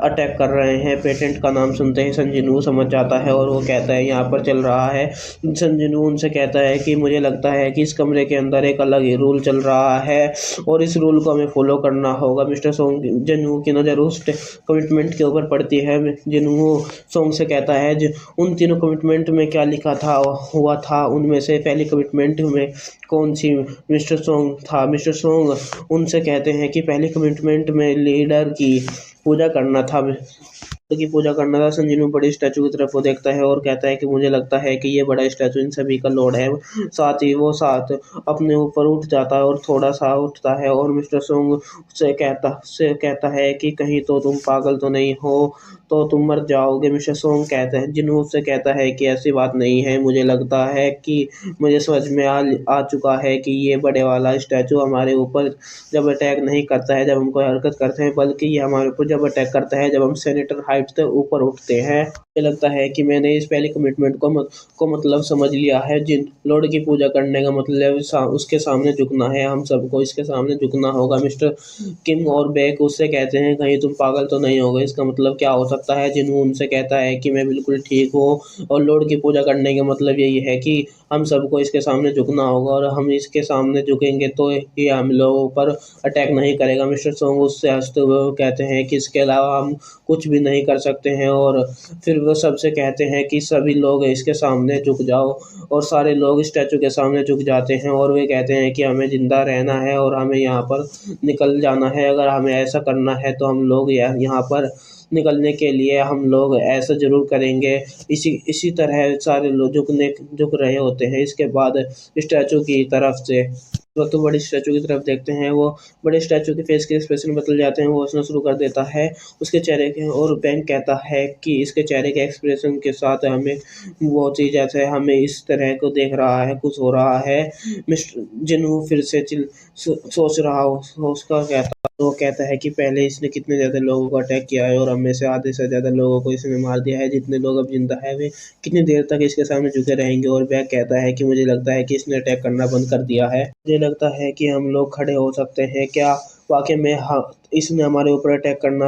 अटैक कर रहे हैं। पेटेंट का नाम सुनते ही सन जिनवू समझ जाता है और वो कहता है यहाँ पर चल रहा है। सन जिनवू उनसे कहता है कि मुझे लगता है कि इस कमरे के अंदर एक अलग ही रूल चल रहा है और इस रूल को हमें फॉलो करना होगा। मिस्टर सोंग जिनवू की नज़र उस कमिटमेंट के ऊपर पड़ती है। जिनवू सोंग से कहता है उन तीनों कमिटमेंट में क्या लिखा हुआ था, उनमें से पहली कमिटमेंट में कौन सी। मिस्टर सोंग उनसे कहते हैं कि पहली कमिटमेंट में लीडर की पूजा करना था। सन जिनवू बड़ी स्टैचू की तरफ वो देखता है और कहता है कि मुझे लगता है कि ये बड़ा स्टैचू इन सभी का लॉर्ड है। साथ ही वो साथ अपने ऊपर उठ जाता है और थोड़ा सा उठता है और मिस्टर सोंग से कहता है कि कहीं तो तुम पागल तो नहीं हो, तो तुम मर जाओगे। मिस्टर सोंग कहते हैं जिन्हों से कहता है कि ऐसी बात नहीं है, मुझे लगता है कि मुझे समझ में आ चुका है कि ये बड़े वाला स्टैचू हमारे ऊपर जब अटैक नहीं करता है जब हम कोई हरकत करते हैं, बल्कि ये हमारे ऊपर जब अटैक करता है जब हम सेनेटर हाइट से ऊपर उठते हैं। मुझे लगता है कि मैंने इस पहली कमिटमेंट को मतलब समझ लिया है। जिन लॉर्ड की पूजा करने का मतलब उसके सामने झुकना है, हम सबको इसके सामने झुकना होगा। मिस्टर किम और बेक उससे कहते हैं कहीं तुम पागल तो नहीं हो गए, इसका मतलब क्या हो सकता है। जिन्हों उनसे कहता है कि मैं बिल्कुल ठीक हूँ और लॉर्ड की पूजा करने का मतलब यही है कि हम सबको इसके सामने झुकना होगा और हम इसके सामने झुकेंगे तो ये हम लोगों पर अटैक नहीं करेगा। मिस्टर सोंग उससे हंसते हुए कहते हैं कि इसके अलावा हम कुछ भी नहीं कर सकते हैं और फिर वो सबसे कहते हैं कि सभी लोग इसके सामने झुक जाओ और सारे लोग स्टैचू के सामने झुक जाते हैं और वे कहते हैं कि हमें जिंदा रहना है और हमें यहाँ पर निकल जाना है। अगर हमें ऐसा करना है तो हम लोग यहाँ पर निकलने के लिए हम लोग ऐसा ज़रूर करेंगे। इसी तरह सारे लोग झुक रहे होते हैं। इसके बाद स्टैचू की तरफ से वो तो बड़ी स्टैचू की तरफ देखते हैं, वो बड़े स्टैचू के फेस के एक्सप्रेशन बदल जाते हैं, वो हंसना शुरू कर देता है उसके चेहरे के। और बैंक कहता है कि इसके चेहरे के एक्सप्रेशन के साथ हमें वो चीज़ ऐसे हमें इस तरह को देख रहा है, कुछ हो रहा है। मिस्टर जिन्हों फिर से सोच रहा हो उसका वो कहता है कि पहले इसने कितने ज़्यादा लोगों को अटैक किया है और हमें से आधे से ज़्यादा लोगों को इसने मार दिया है। जितने लोग अब जिंदा है वे कितनी देर तक इसके सामने झुके रहेंगे। और वह कहता है कि मुझे लगता है कि इसने अटैक करना बंद कर दिया है, मुझे लगता है कि हम लोग खड़े हो सकते हैं। क्या वाकई में इसने हमारे ऊपर अटैक करना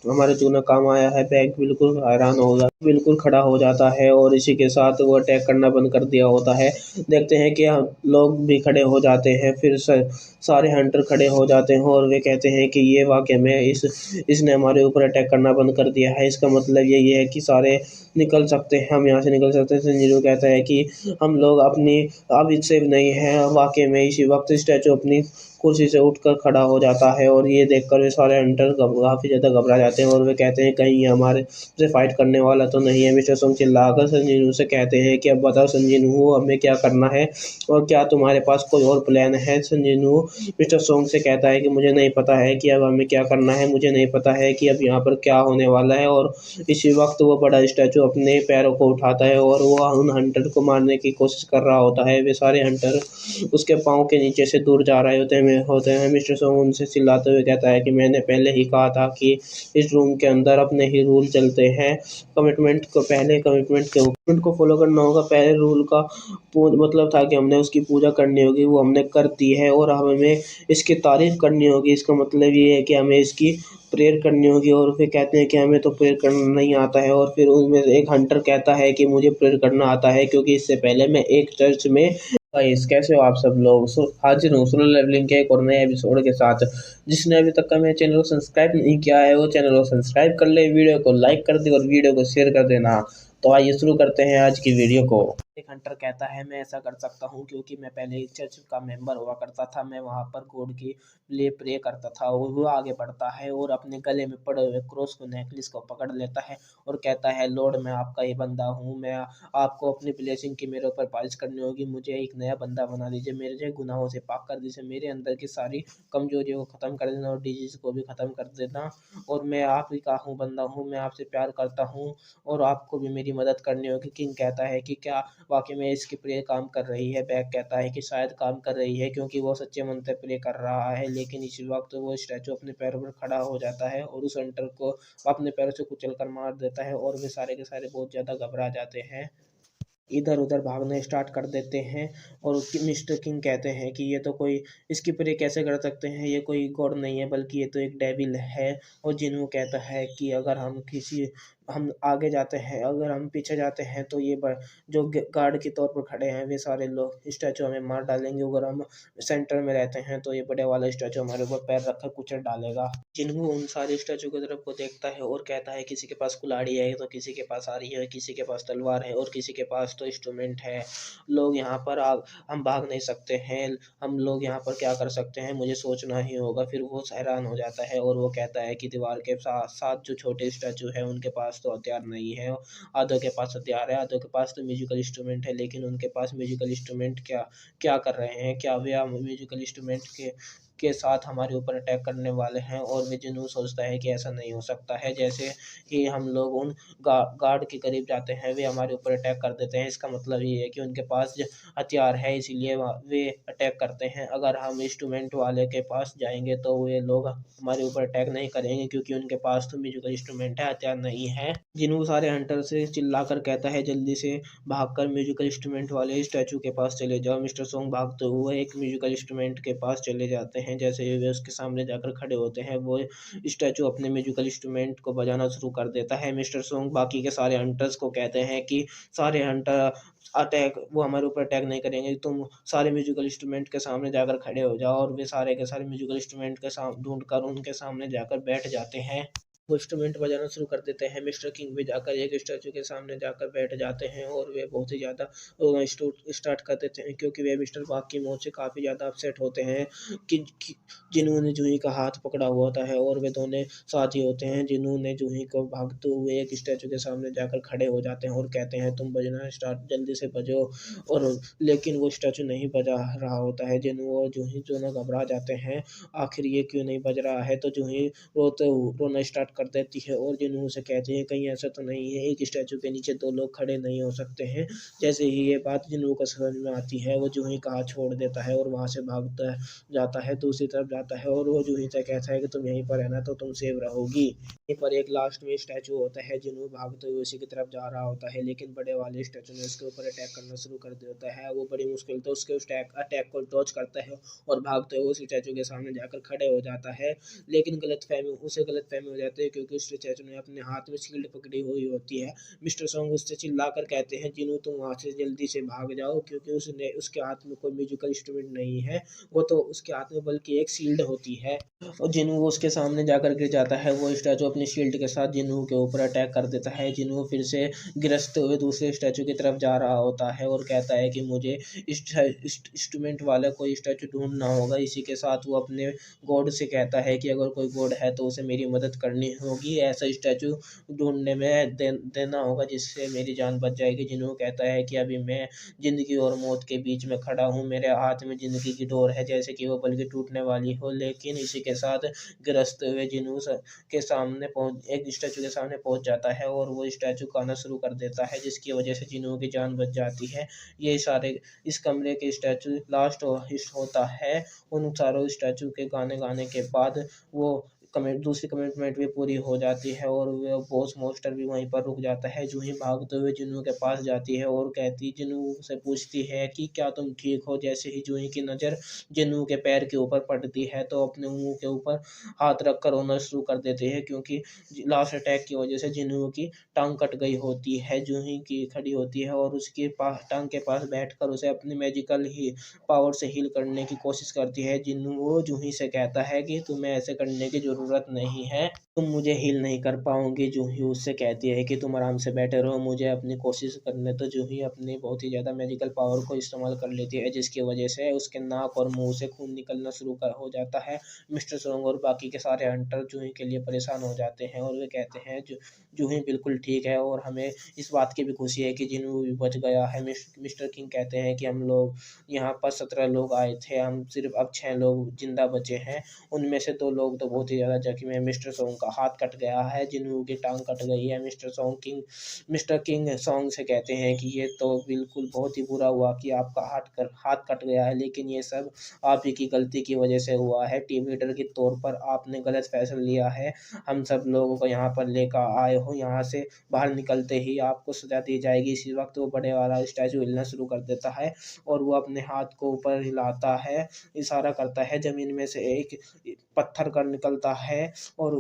हमारे जो काम आया है। बैंक बिल्कुल हैरान होगा, बिल्कुल खड़ा हो जाता है और इसी के साथ वो अटैक करना बंद कर दिया होता है। देखते हैं कि लोग भी खड़े हो जाते हैं, फिर सारे हंटर खड़े हो जाते हैं और वे कहते हैं कि ये वाकई में इसने हमारे ऊपर अटैक करना बंद कर दिया है। इसका मतलब यही है कि सारे निकल सकते हैं, हम यहाँ से निकल सकते हैं। संजीव कहता है कि हम लोग अपनी अब इससे नहीं है। वाकई में इसी वक्त स्टैचू अपनी कुर्सी से उठकर खड़ा हो जाता है और ये देखकर वे सारे हंटर काफ़ी ज़्यादा घबरा जाते हैं और वे कहते हैं कहीं ये हमारे से फाइट करने वाला तो नहीं है। मिस्टर सोंग चिल्लाकर संजीव से कहते हैं कि अब बताओ संजीव हमें क्या करना है और क्या तुम्हारे पास कोई और प्लान है। संजीव मिस्टर सोंग से कहता है कि मुझे नहीं पता है कि अब हमें क्या करना है, मुझे नहीं पता है कि अब यहाँ पर क्या होने वाला है। और इसी वक्त वो बड़ा स्टैचू अपने पैरों को उठाता है और वो उन हंटर को मारने की कोशिश कर रहा होता है। वे सारे हंटर उसके पाँव के नीचे से दूर जा रहे होते हैं। मिस्टर सोंग उनसे चिल्लाते हुए कहता है कि मैंने पहले ही कहा था कि इस रूम के अंदर अपने ही रूल चलते हैं। कमिटमेंट को फॉलो करना होगा। पहले रूल का मतलब था कि हमने उसकी पूजा करनी होगी, वो हमने कर दी है और हमें इसकी तारीफ करनी होगी। इसका मतलब ये है कि हमें इसकी प्रेयर करनी होगी। और फिर कहते हैं कि हमें तो प्रेयर करना नहीं आता है और फिर उनमें से एक हंटर कहता है कि मुझे प्रेयर करना आता है क्योंकि इससे पहले मैं एक चर्च में गाइस कैसे हो आप सब लोग। हाजिर हूँ सोलो लेवलिंग के एक और नए एपिसोड के साथ। जिसने अभी तक का मेरे चैनल को सब्सक्राइब नहीं किया है वो चैनल को सब्सक्राइब कर ले, वीडियो को लाइक कर दे और वीडियो को शेयर कर देना। तो आइए शुरू करते हैं आज की वीडियो को। एक हंटर कहता है मैं ऐसा कर सकता हूँ क्योंकि मैं पहले एक चर्च का मेंबर हुआ करता था, मैं वहाँ पर गॉड के लिए प्रे करता था। और वो आगे बढ़ता है और अपने गले में पड़े हुए क्रॉस को नेकलेस को पकड़ लेता है और कहता है लॉर्ड मैं आपका ही बंदा हूँ, मैं आपको अपनी ब्लेसिंग की मेरे ऊपर बारिश करनी होगी, मुझे एक नया बंदा बना दीजिए, मेरे गुनाहों से पाक कर दीजिए, मेरे अंदर की सारी कमजोरियों को ख़त्म कर देना और डिजीज़ को भी ख़त्म कर देना। और मैं आप ही का हूँ बंदा हूँ, मैं आपसे प्यार करता हूँ और आपको भी मेरी मदद करनी होगी। किंग कहता है कि क्या वाकई में इसकी प्रे काम कर रही है? बैक कहता है कि शायद काम कर रही है क्योंकि वो सच्चे मन से प्रे कर रहा है। लेकिन इसी वक्त वो स्टैचू अपने पैरों पर खड़ा हो जाता है और उस हंटर को अपने पैरों से कुचल कर मार देता है और वे सारे के सारे बहुत ज़्यादा घबरा जाते हैं, इधर-उधर भागने स्टार्ट कर देते हैं। और मिस्टर किंग कहते हैं कि ये तो कोई इसकी प्रे कैसे कर सकते हैं, ये कोई गॉड नहीं है बल्कि ये तो एक डेविल है। और जिन्हों कहता है कि अगर हम आगे जाते हैं, अगर हम पीछे जाते हैं तो ये जो गार्ड के तौर पर खड़े हैं वे सारे लोग स्टैचू हमें मार डालेंगे, अगर हम सेंटर में रहते हैं तो ये बड़े वाला स्टैचू हमारे ऊपर पैर रखकर कुचल डालेगा। जिन्हों उन सारे स्टैचू की तरफ को देखता है और कहता है किसी के पास कुल्हाड़ी है तो किसी के पास आरी है, किसी के पास तलवार है और किसी के पास तो इंस्ट्रूमेंट है। लोग यहाँ पर हम भाग नहीं सकते हैं, हम लोग यहाँ पर क्या कर सकते हैं, मुझे सोचना ही होगा। फिर वो हैरान हो जाता है और वो कहता है कि दीवार के साथ साथ जो छोटे स्टैचू है उनके पास तो हथियार नहीं है, आधों के पास हथियार है, आधों के पास तो म्यूजिकल इंस्ट्रूमेंट है, लेकिन उनके पास म्यूजिकल इंस्ट्रूमेंट क्या क्या कर रहे हैं, क्या वे म्यूजिकल इंस्ट्रूमेंट के साथ हमारे ऊपर अटैक करने वाले हैं। और वे जुनून सोचता है कि ऐसा नहीं हो सकता है, जैसे ही हम लोग उन गार्ड के करीब जाते हैं वे हमारे ऊपर अटैक कर देते हैं, इसका मतलब ये है कि उनके पास हथियार है इसीलिए वे अटैक करते हैं। अगर हम इंस्ट्रूमेंट वाले के पास जाएंगे तो वे लोग हमारे ऊपर अटैक नहीं करेंगे क्योंकि उनके पास तो म्यूजिकल इंस्ट्रूमेंट है, हथियार नहीं है। जिनू सारे हंटर से चिल्लाकर कहता है जल्दी से भागकर म्यूजिकल इंस्ट्रूमेंट वाले स्टैचू के पास चले जाओ। मिस्टर सोंग भागते हुए एक म्यूजिकल इंस्ट्रूमेंट के पास चले जाते हैं, जैसे ही वे उसके सामने जाकर खड़े होते हैं वो स्टैचू अपने म्यूजिकल इंस्ट्रूमेंट को बजाना शुरू कर देता है। मिस्टर सोंग बाकी के सारे हंटर्स को कहते हैं कि सारे हंटर अटैक वो हमारे ऊपर अटैक नहीं करेंगे, तुम सारे म्यूजिकल इंस्ट्रूमेंट के सामने जाकर खड़े हो जाओ। और वे सारे के सारे म्यूजिकल इंस्ट्रूमेंट के साम ढूँढ कर उनके सामने जाकर बैठ जाते हैं। वो इंस्ट्रूमेंट बजाना शुरू कर देते हैं। मिस्टर किंग भी जाकर एक स्टैचू के सामने जाकर बैठ जाते हैं और वे बहुत ही ज़्यादा स्टार्ट कर देते हैं क्योंकि वे मिस्टर बाग की मौत से काफ़ी ज़्यादा अपसेट होते हैं कि जिन्होंने जूही का हाथ पकड़ा हुआ होता है और वे दोनों साथी होते हैं जिन्होंने जूही को भागते हुए एक स्टैचू के सामने जाकर खड़े हो जाते हैं और कहते हैं तुम बजना स्टार्ट जल्दी से बजो। और लेकिन वो स्टैचू नहीं बजा रहा होता है, जिन्हों और जूही दोनों घबरा जाते हैं आखिर ये क्यों नहीं बज रहा है। तो जूही रोना स्टार्ट कर देती है और जिन्हों से कहती है कहीं ऐसा तो नहीं है एक स्टैचू के नीचे दो लोग खड़े नहीं हो सकते हैं। जैसे ही ये बात जिन्हों को समझ में आती है वो जूही का हाथ छोड़ देता है और वहाँ से भागता जाता है, दूसरी तरफ जाता है और वो जूही से कहता है कि तुम यहीं पर रहना तो तुम सेव रहोगी। यहीं पर एक लास्ट में स्टैचू होता है, जिन्हों भागते हुए उसी की तरफ जा रहा होता है लेकिन बड़े वाले स्टैचू ने उसके ऊपर अटैक करना शुरू कर देता है। वो बड़ी मुश्किल से उसके अटैक को डॉज करता है और भागते हुए उस स्टैचू के सामने जाकर खड़े हो जाता है। लेकिन गलतफहमी हो जाती है क्योंकि उस स्टैचू ने अपने हाथ में शील्ड पकड़ी हुई होती है। मिस्टर सॉन्ग उससे चिल्लाकर कहते हैं जिन्हों तुम वहाँ से जल्दी से भाग जाओ क्योंकि उसने उसके हाथ में कोई म्यूजिकल इंस्ट्रूमेंट नहीं है, वो तो उसके हाथ में बल्कि एक शील्ड होती है। और जिन्हों वो उसके सामने जाकर गिर जाता है, वो स्टैचू अपनी शील्ड के साथ जिन्हों के ऊपर अटैक कर देता है। जिन्हों फिर से गिरसते हुए दूसरे स्टैचू की तरफ जा रहा होता है और कहता है कि मुझे इंस्ट्रूमेंट वाला कोई स्टैचू ढूंढना होगा। इसी के साथ वो अपने गॉड से कहता है कि अगर कोई गॉड है तो उसे मेरी मदद करनी होगी, ऐसा स्टैचू ढूंढने में देना होगा जिससे मेरी जान बच जाएगी। जिन्हों कहता है कि अभी मैं जिंदगी और मौत के बीच में खड़ा हूँ, मेरे हाथ में जिंदगी की डोर है जैसे कि वो बल्कि टूटने वाली हो। लेकिन इसी के साथ गिरसते हुए के सामने पहुंच एक स्टैचू के सामने पहुंच जाता है और वो स्टैचू गाना शुरू कर देता है जिसकी वजह से जिन्हों की जान बच जाती है। ये सारे इस कमरे के स्टैचू होता है। उन चारों स्टैचू के गाने गाने के बाद वो दूसरी कमिटमेंट भी पूरी हो जाती है और वो बॉस मॉन्स्टर भी वहीं पर रुक जाता है। जूही भागते हुए जिन्नू के पास जाती है और जिन्नू से पूछती है कि क्या तुम ठीक हो। जैसे ही जूही की नज़र जिन्नू के पैर के ऊपर पड़ती है तो अपने मुंह के ऊपर हाथ रख कर रोना शुरू कर देती है क्योंकि लास्ट अटैक की वजह से जिन्नू की टांग कट गई होती है। जूही की खड़ी होती है और उसके पास टांग के पास बैठकर उसे अपनी मैजिकल ही पावर से हील करने की कोशिश करती है। जिन्नू वो जूही से कहता है कि तुम्हें ऐसे करने की ज़रूरत नहीं है। तुम मुझे हील नहीं कर पाओगे। जूही उससे कहती है कि तुम आराम से बैठे रहो, मुझे अपनी कोशिश करने दो। जूही अपनी बहुत ही ज़्यादा मैजिकल पावर को इस्तेमाल कर लेती है, जिसकी वजह से उसके नाक और मुंह से खून निकलना शुरू हो जाता है। मिस्टर सोंग और बाकी के सारे हंटर जूही के लिए परेशान हो जाते हैं और वे कहते हैं जूही बिल्कुल ठीक है और हमें इस बात की भी खुशी है कि जिन्हों भी बच गया है। मिस्टर किंग कहते हैं कि हम लोग यहाँ पर 17 लोग आए थे, हम सिर्फ अब 6 लोग जिंदा बचे हैं। उनमें से 2 लोग तो बहुत ही ज़्यादा जख्मी हैं। मिस्टर सॉन्ग का हाथ कट गया है, जिन्हों की टांग कट गई है। मिस्टर किंग सॉन्ग से कहते हैं कि ये तो बिल्कुल बहुत ही बुरा हुआ कि आपका हाथ कट गया है, लेकिन ये सब आप ही की गलती की वजह से हुआ है। टीम लीडर के तौर पर आपने गलत फैसला लिया है। हम सब लोगों को यहाँ पर लेकर आए हो, यहाँ से बाहर निकलते ही आपको सजा दी जाएगी। इसी वक्त वो बड़े वाला स्टैचू हिलना शुरू कर देता है और वो अपने हाथ को ऊपर हिलाता है, इशारा करता है। जमीन में से एक पत्थर का निकलता है और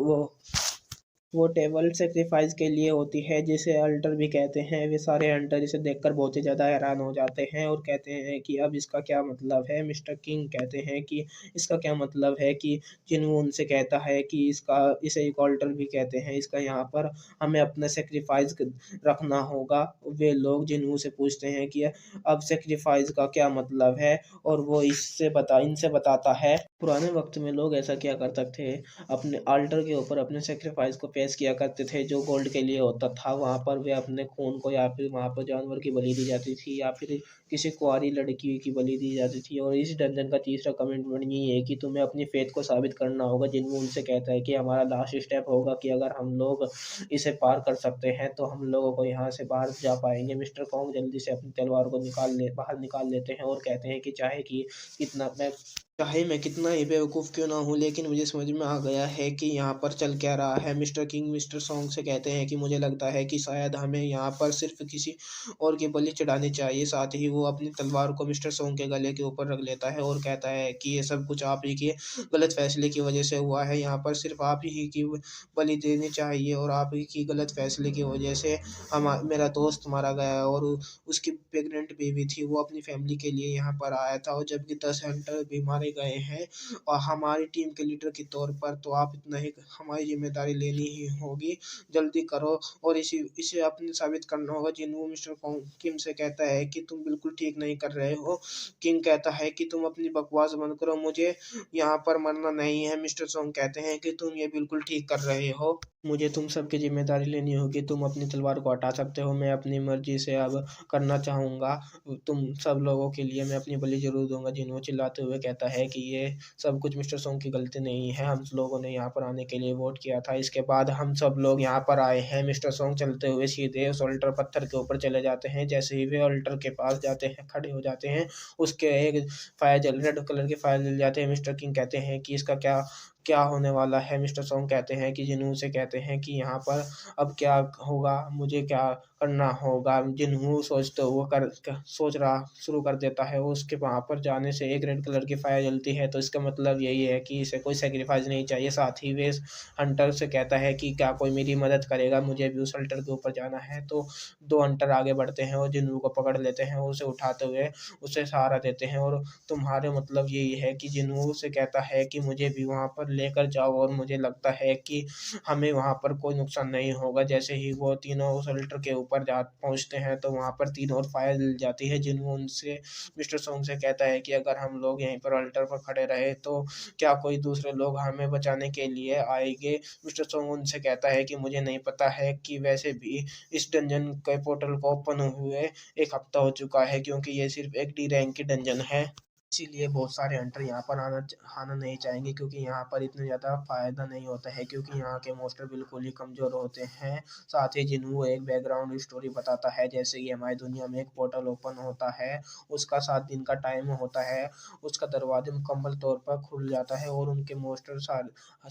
वो टेबल सेक्रीफाइस के लिए होती है, जिसे अल्टर भी कहते हैं। वे सारे अल्टर इसे देखकर बहुत ही ज़्यादा हैरान हो जाते हैं और कहते हैं कि अब इसका क्या मतलब है। मिस्टर किंग कहते हैं कि इसका क्या मतलब है कि जिन्हों उनसे कहता है कि इसे एक अल्टर भी कहते हैं, इसका यहाँ पर हमें अपना सेक्रीफाइस रखना होगा। वे लोग जिन्हों से पूछते हैं कि अब सेक्रीफाइस का क्या मतलब है और वो इनसे बताता है। पुराने वक्त में लोग ऐसा क्या कर सकते थे, अपने अल्टर के ऊपर अपने सेक्रीफाइस को पेश किया करते थे, जो गोल्ड के लिए होता था। वहाँ पर वे अपने खून को या फिर वहाँ पर जानवर की बलि दी जाती थी या फिर किसी कुंवारी लड़की की बलि दी जाती थी। और इस डंजन का तीसरा कमिटमेंट ये है कि तुम्हें अपनी फेथ को साबित करना होगा। जिनमें उनसे कहता है कि हमारा लास्ट स्टेप होगा कि अगर हम लोग इसे पार कर सकते हैं तो हम लोगों को यहाँ से बाहर जा पाएंगे। मिस्टर कॉन्ग जल्दी से अपनी तलवार को बाहर निकाल लेते हैं और कहते हैं कि चाहे मैं कितना ही बेवकूफ़ क्यों ना हूँ, लेकिन मुझे समझ में आ गया है कि यहाँ पर चल क्या रहा है। मिस्टर किंग मिस्टर सॉन्ग से कहते हैं कि मुझे लगता है कि शायद हमें यहाँ पर सिर्फ किसी और की बलि चढ़ानी चाहिए। साथ ही वो अपनी तलवार को मिस्टर सॉन्ग के गले के ऊपर रख लेता है और कहता है कि ये सब कुछ आप ही के गलत फैसले की वजह से हुआ है। यहाँ पर सिर्फ आप ही की बलि देनी चाहिए और आप ही की गलत फैसले की वजह से हम मेरा दोस्त मारा गया है और उसकी प्रेग्नेंट बेबी थी। वो अपनी फैमिली के लिए यहाँ पर आया था और जबकि 10 हंटर भी मारे गए हैं और हमारी टीम के लीडर के तौर पर तो आप इतना ही हमारी जिम्मेदारी लेनी ही होगी। जल्दी करो और इसे अपने साबित करना होगा। जिन्हों मिस्टर किम से कहता है कि तुम बिल्कुल ठीक नहीं कर रहे हो। किंग कहता है कि तुम अपनी बकवास बंद करो, मुझे यहाँ पर मरना नहीं है। मिस्टर सॉन्ग कहते हैं कि तुम ये बिल्कुल ठीक कर रहे हो, मुझे तुम सबकी जिम्मेदारी लेनी होगी। तुम अपनी तलवार को हटा सकते हो, मैं अपनी मर्जी से अब करना चाहूँगा। तुम सब लोगों के लिए मैं अपनी बलि ज़रूर दूँगा। जिन्हों चिल्लाते हुए कहता है कि ये सब कुछ मिस्टर सोंग की गलती नहीं है, हम लोगों ने यहाँ पर आने के लिए वोट किया था, इसके बाद हम सब लोग यहाँ पर आए हैं। मिस्टर सोंग चलते हुए सीधे उस अल्टर पत्थर के ऊपर चले जाते हैं। जैसे ही वे अल्टर के पास जाते हैं, खड़े हो जाते हैं, उसके एक रेड कलर के फायर जल जाते हैं। मिस्टर किंग कहते हैं कि इसका क्या क्या होने वाला है। मिस्टर सोंग कहते हैं कि जिन्हों से कहते हैं कि यहाँ पर अब क्या होगा, मुझे क्या करना होगा। जिन्हों सोच रहा शुरू कर देता है। उसके वहाँ पर जाने से एक रेड कलर की फायर जलती है, तो इसका मतलब यही है कि इसे कोई सेक्रीफाइस नहीं चाहिए। साथ ही वे हंटर से कहता है कि क्या कोई मेरी मदद करेगा, मुझे भी उस हंटर के ऊपर जाना है। तो 2 हंटर आगे बढ़ते हैं और जिन्हों को पकड़ लेते हैं, उसे उठाते हुए उसे सहारा देते हैं। और तुम्हारे मतलब यही है कि जिन्हों से कहता है कि मुझे भी वहाँ पर लेकर जाओ और मुझे लगता है कि हमें वहाँ पर कोई नुकसान नहीं होगा। जैसे ही वो तीनों उस अल्टर के ऊपर जा पहुँचते हैं, तो वहाँ पर 3 और फायर जल जाती है। जिन्हों उनसे मिस्टर सोंग से कहता है कि अगर हम लोग यहीं पर अल्टर पर खड़े रहे तो क्या कोई दूसरे लोग हमें बचाने के लिए आएंगे। मिस्टर सोंग उनसे कहता है कि मुझे नहीं पता है कि वैसे भी इस डंजन के पोर्टल को ओपन हुए 1 हफ्ता हो चुका है, क्योंकि ये सिर्फ एक डी रैंक की डंजन है। इसीलिए बहुत सारे हंटर यहाँ पर आना नहीं चाहेंगे, क्योंकि यहाँ पर इतना ज़्यादा फ़ायदा नहीं होता है, क्योंकि यहाँ के मॉन्स्टर बिल्कुल ही कमज़ोर होते हैं। साथ ही जिन्हों एक बैकग्राउंड स्टोरी बताता है, जैसे कि हमारी दुनिया में एक पोर्टल ओपन होता है, उसका 7 दिन का टाइम होता है, उसका दरवाजे मुकम्मल तौर पर खुल जाता है और उनके मॉन्स्टर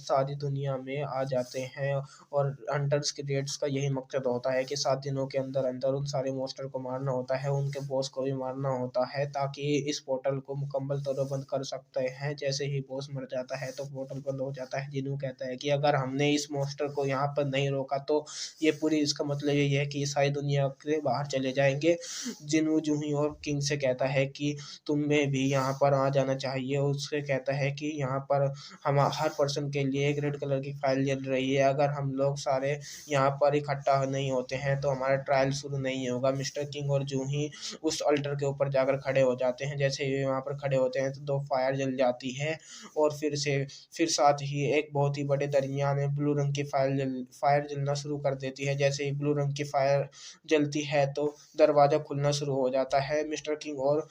सारी दुनिया में आ जाते हैं। और हंटर्स के रेड्स का यही मकसद होता है कि 7 दिनों के अंदर अंदर उन सारे मॉन्स्टर को मारना होता है, उनके बॉस को भी मारना होता है, ताकि इस पोर्टल को मुकम्मल तौर पर बंद कर सकते हैं। जैसे ही बॉस मर जाता है तो पोर्टल बंद हो जाता है। जिन्हों कहता है कि अगर हमने इस मॉन्स्टर को यहाँ पर नहीं रोका तो ये पूरी, इसका मतलब यही है कि सारी दुनिया के बाहर चले जाएंगे। जिन्हों जूही और किंग से कहता है कि तुम्हें भी यहाँ पर आ जाना चाहिए। उससे कहता है कि यहाँ पर हम हर पर्सन के लिए एक रेड कलर की फाइल जल रही है, अगर हम लोग सारे यहाँ पर इकट्ठा नहीं होते हैं तो हमारा ट्रायल शुरू नहीं होगा। मिस्टर किंग और जूही उस अल्टर के ऊपर जाकर खड़े हो जाते हैं। जैसे ही वहाँ पर खड़े होते हैं तो दो फायर जल जाती है और फिर साथ ही एक बहुत ही बड़े दरमियान में ब्लू रंग की फायर जलना शुरू कर देती है। जैसे ही ब्लू रंग की फायर जलती है तो दरवाज़ा खुलना शुरू हो जाता है। मिस्टर किंग और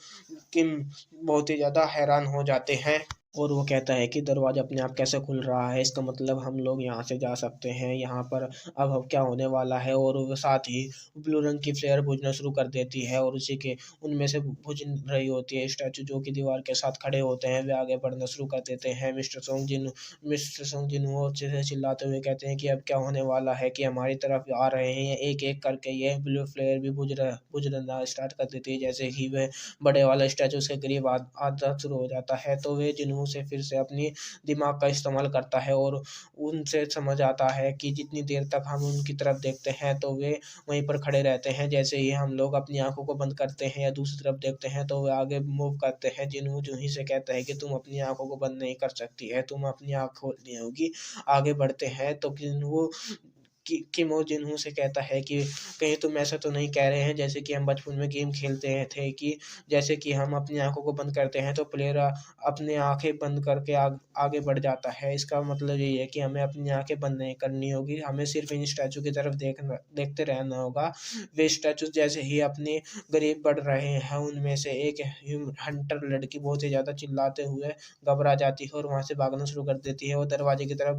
किम बहुत ही ज़्यादा हैरान हो जाते हैं और वो कहता है कि दरवाज़ा अपने आप कैसे खुल रहा है, इसका मतलब हम लोग यहाँ से जा सकते हैं, यहाँ पर अब क्या होने वाला है। और वो साथ ही ब्लू रंग की फ्लेयर बुझना शुरू कर देती है और उसी के उनमें से बुझ रही होती है। स्टैचू जो कि दीवार के साथ खड़े होते हैं वे आगे बढ़ना शुरू कर देते हैं। मिस्टर सोंग जिन वो अच्छे से चिल्लाते हुए कहते हैं कि अब क्या होने वाला है, कि हमारी तरफ आ रहे हैं। एक एक करके ये ब्लू फ्लेयर भी बुझना स्टार्ट कर देती है। जैसे ही वह बड़े वाला स्टैचू उसके करीब आता शुरू हो जाता है तो वे जिन्हों से फिर से अपनी दिमाग का इस्तेमाल करता है और उनसे समझ आता है कि जितनी देर तक हम उनकी तरफ देखते हैं तो वे वहीं पर खड़े रहते हैं। जैसे ही हम लोग अपनी आंखों को बंद करते हैं या दूसरी तरफ देखते हैं तो वे आगे मूव करते हैं। जिन्हों जूही से कहता है कि तुम अपनी आंखों को बंद नहीं कर सकती है, तुम अपनी आंख खोलनी होगी। आगे बढ़ते हैं तो जिन्हों किम और जिन्हों से कहता है कि कहीं तुम ऐसा तो नहीं कह रहे हैं जैसे कि हम बचपन में गेम खेलते थे कि जैसे कि हम अपनी आंखों को बंद करते हैं तो प्लेयर अपने आंखें बंद करके आगे बढ़ जाता है। इसका मतलब यही है कि हमें अपनी आंखें बंद नहीं करनी होगी, हमें सिर्फ इन स्टैचू की तरफ देखते रहना होगा। वे स्टैचू जैसे ही अपने करीब बढ़ रहे हैं उनमें से एक हंटर लड़की बहुत ही ज़्यादा चिल्लाते हुए घबरा जाती है और वहाँ से भागना शुरू कर देती है। वो दरवाजे की तरफ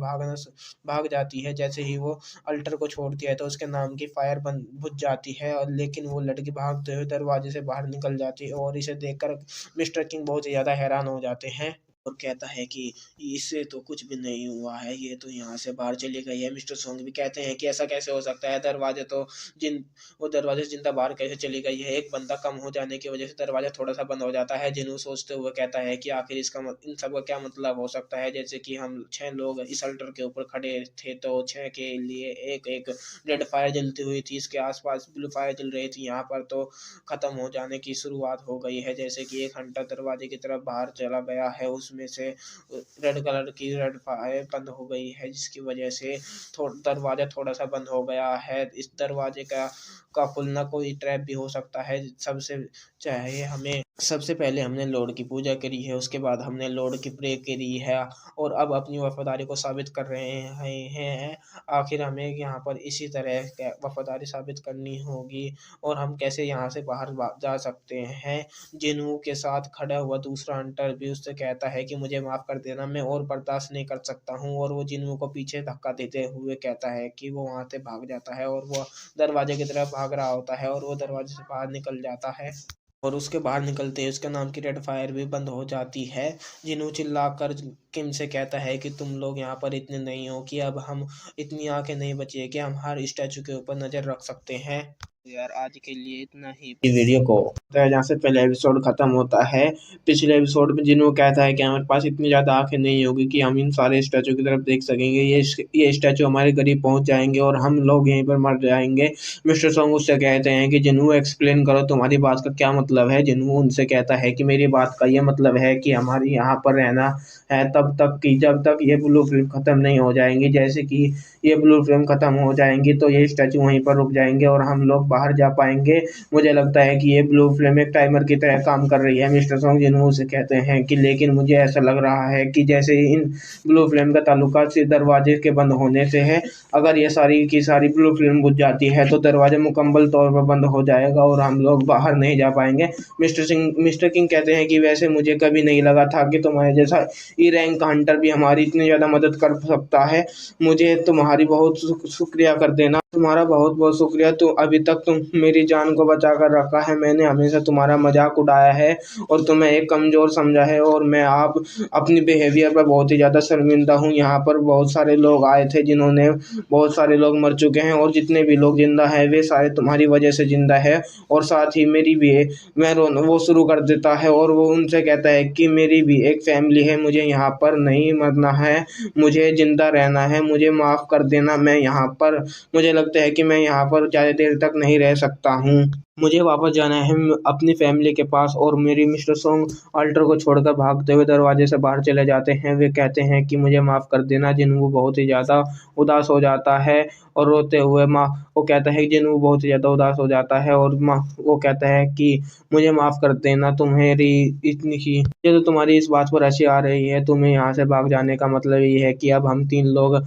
भाग जाती है। जैसे ही वो अल्टर को छोड़ती है तो उसके नाम की फायर बंद बुझ जाती है और लेकिन वो लड़की भागते हुए दरवाजे से बाहर निकल जाती है और इसे देखकर मिस्टर किंग बहुत ही ज़्यादा हैरान हो जाते हैं और कहता है कि इससे तो कुछ भी नहीं हुआ है, ये तो यहाँ से बाहर चली गई है। मिस्टर सोंग भी कहते हैं कि ऐसा कैसे हो सकता है, दरवाजे तो जिन वो दरवाजे से जिंदा बाहर कैसे चली गई है। एक बंदा कम हो जाने की वजह से दरवाजा थोड़ा सा बंद हो जाता है। जिन्हों सोचते हुए कहता है कि आखिर इन सब का क्या मतलब हो सकता है। जैसे कि हम 6 लोग इस अल्टर के ऊपर खड़े थे तो 6 के लिए एक एक रेड फायर जलती हुई थी, इसके आसपास ब्लू फायर जल रही थी, यहाँ पर तो खत्म हो जाने की शुरुआत हो गई है। जैसे कि एक हंटर दरवाजे की तरफ बाहर चला गया है, उसमें से रेड कलर की रेड फायर बंद हो गई है जिसकी वजह से दरवाजा थोड़ा सा बंद हो गया है। इस दरवाजे का खुलना कोई ट्रैप भी हो सकता है। सबसे पहले हमने लॉर्ड की पूजा करी है, उसके बाद हमने लॉर्ड की प्रे करी है और अब अपनी वफादारी को साबित कर रहे हैं। आखिर हमें यहाँ पर इसी तरह वफादारी साबित करनी होगी और हम कैसे यहाँ से बाहर जा सकते हैं। जिन्हों के साथ खड़ा हुआ दूसरा हंटर भी उससे कहता है कि मुझे माफ़ कर देना, मैं और बर्दाश्त नहीं कर सकता हूँ। और वो जिन्हों को पीछे धक्का देते हुए कहता है कि वो वहाँ से भाग जाता है और वो दरवाजे की तरफ भाग रहा होता है और वो दरवाजे से बाहर निकल जाता है और उसके बाहर निकलते ही उसके नाम की रेड फायर भी बंद हो जाती है। जिन्हों चिल्लाकर किम से कहता है कि तुम लोग यहाँ पर इतने नहीं हो कि अब हम इतनी आंखें नहीं बची है कि हम हर स्टैचू के ऊपर नज़र रख सकते हैं। यार आज के लिए इतना ही। वीडियो को जहाँ से पहले एपिसोड खत्म होता है, पिछले एपिसोड में जिन्हों कहता है कि हमारे पास इतनी ज़्यादा आंखें नहीं होगी कि हम इन सारे स्टैचू की तरफ देख सकेंगे, ये स्टैचू हमारे करीब पहुंच जाएंगे और हम लोग यहीं पर मर जाएंगे। मिस्टर सॉन्ग उससे कहते हैं कि जिन्हों एक्सप्लेन करो तुम्हारी बात का क्या मतलब है। जिन्हों उनसे कहता है कि मेरी बात का ये मतलब है कि हमारी यहाँ पर रहना है तब तक कि जब तक ये ब्लू फिल्म ख़त्म नहीं हो जाएंगी। जैसे कि ये ब्लू फिल्म ख़त्म हो जाएंगी तो ये स्टैचू वहीं पर रुक जाएंगे और हम लोग बाहर जा पाएंगे। मुझे लगता है कि ये ब्लू फ्लेम एक टाइमर की तरह काम कर रही है। मिस्टर सॉन्ग जिन्हों से कहते हैं कि लेकिन मुझे ऐसा लग रहा है कि जैसे इन ब्लू फ्लेम का ताल्लुका सिर्फ दरवाजे के बंद होने से है। अगर ये सारी की सारी ब्लू फ्लेम बुझ जाती है तो दरवाजा मुकम्मल तौर पर बंद हो जाएगा और हम लोग बाहर नहीं जा पाएंगे। मिस्टर किंग कहते हैं कि वैसे मुझे कभी नहीं लगा था कि तुम्हारे जैसा ई रैंक हंटर भी हमारी इतनी ज़्यादा मदद कर सकता है। मुझे तुम्हारी बहुत शुक्रिया कर देना। तुम्हारा बहुत बहुत शुक्रिया। अभी तक तुम मेरी जान को बचा कर रखा है। मैंने हमेशा तुम्हारा मजाक उड़ाया है और तुम्हें एक कमजोर समझा है, और मैं आप अपनी बिहेवियर पर बहुत ही ज़्यादा शर्मिंदा हूँ। यहाँ पर बहुत सारे लोग आए थे जिन्होंने, बहुत सारे लोग मर चुके हैं, और जितने भी लोग जिंदा है वे सारे तुम्हारी वजह से जिंदा है। और साथ ही मेरी भी मैं रोना वो शुरू कर देता है और वो उनसे कहता है कि मेरी भी एक फैमिली है, मुझे यहाँ पर नहीं मरना है, मुझे जिंदा रहना है, मुझे माफ़ कर देना। मैं यहाँ पर मुझे लगता है कि मैं यहाँ पर ज़्यादा देर तक नहीं रह सकता हूँ। मुझे वापस जाना है अपनी फैमिली के पास। और मेरी मिस्टर सोंग अल्टर को छोड़कर भागते हुए दरवाजे से बाहर चले जाते हैं। वे कहते हैं कि मुझे माफ़ कर देना। जिन्हों बहुत ही ज़्यादा उदास हो जाता है और रोते हुए माँ वो कहता है, जिन्हों बहुत ही ज़्यादा उदास हो जाता है और माँ वो कहता है कि मुझे माफ़ कर देना। तुम्हारी इतनी ही ये तो तुम्हारी इस बात पर हंसी आ रही है। तुम्हें यहाँ से भाग जाने का मतलब ये है कि अब हम 3 लोग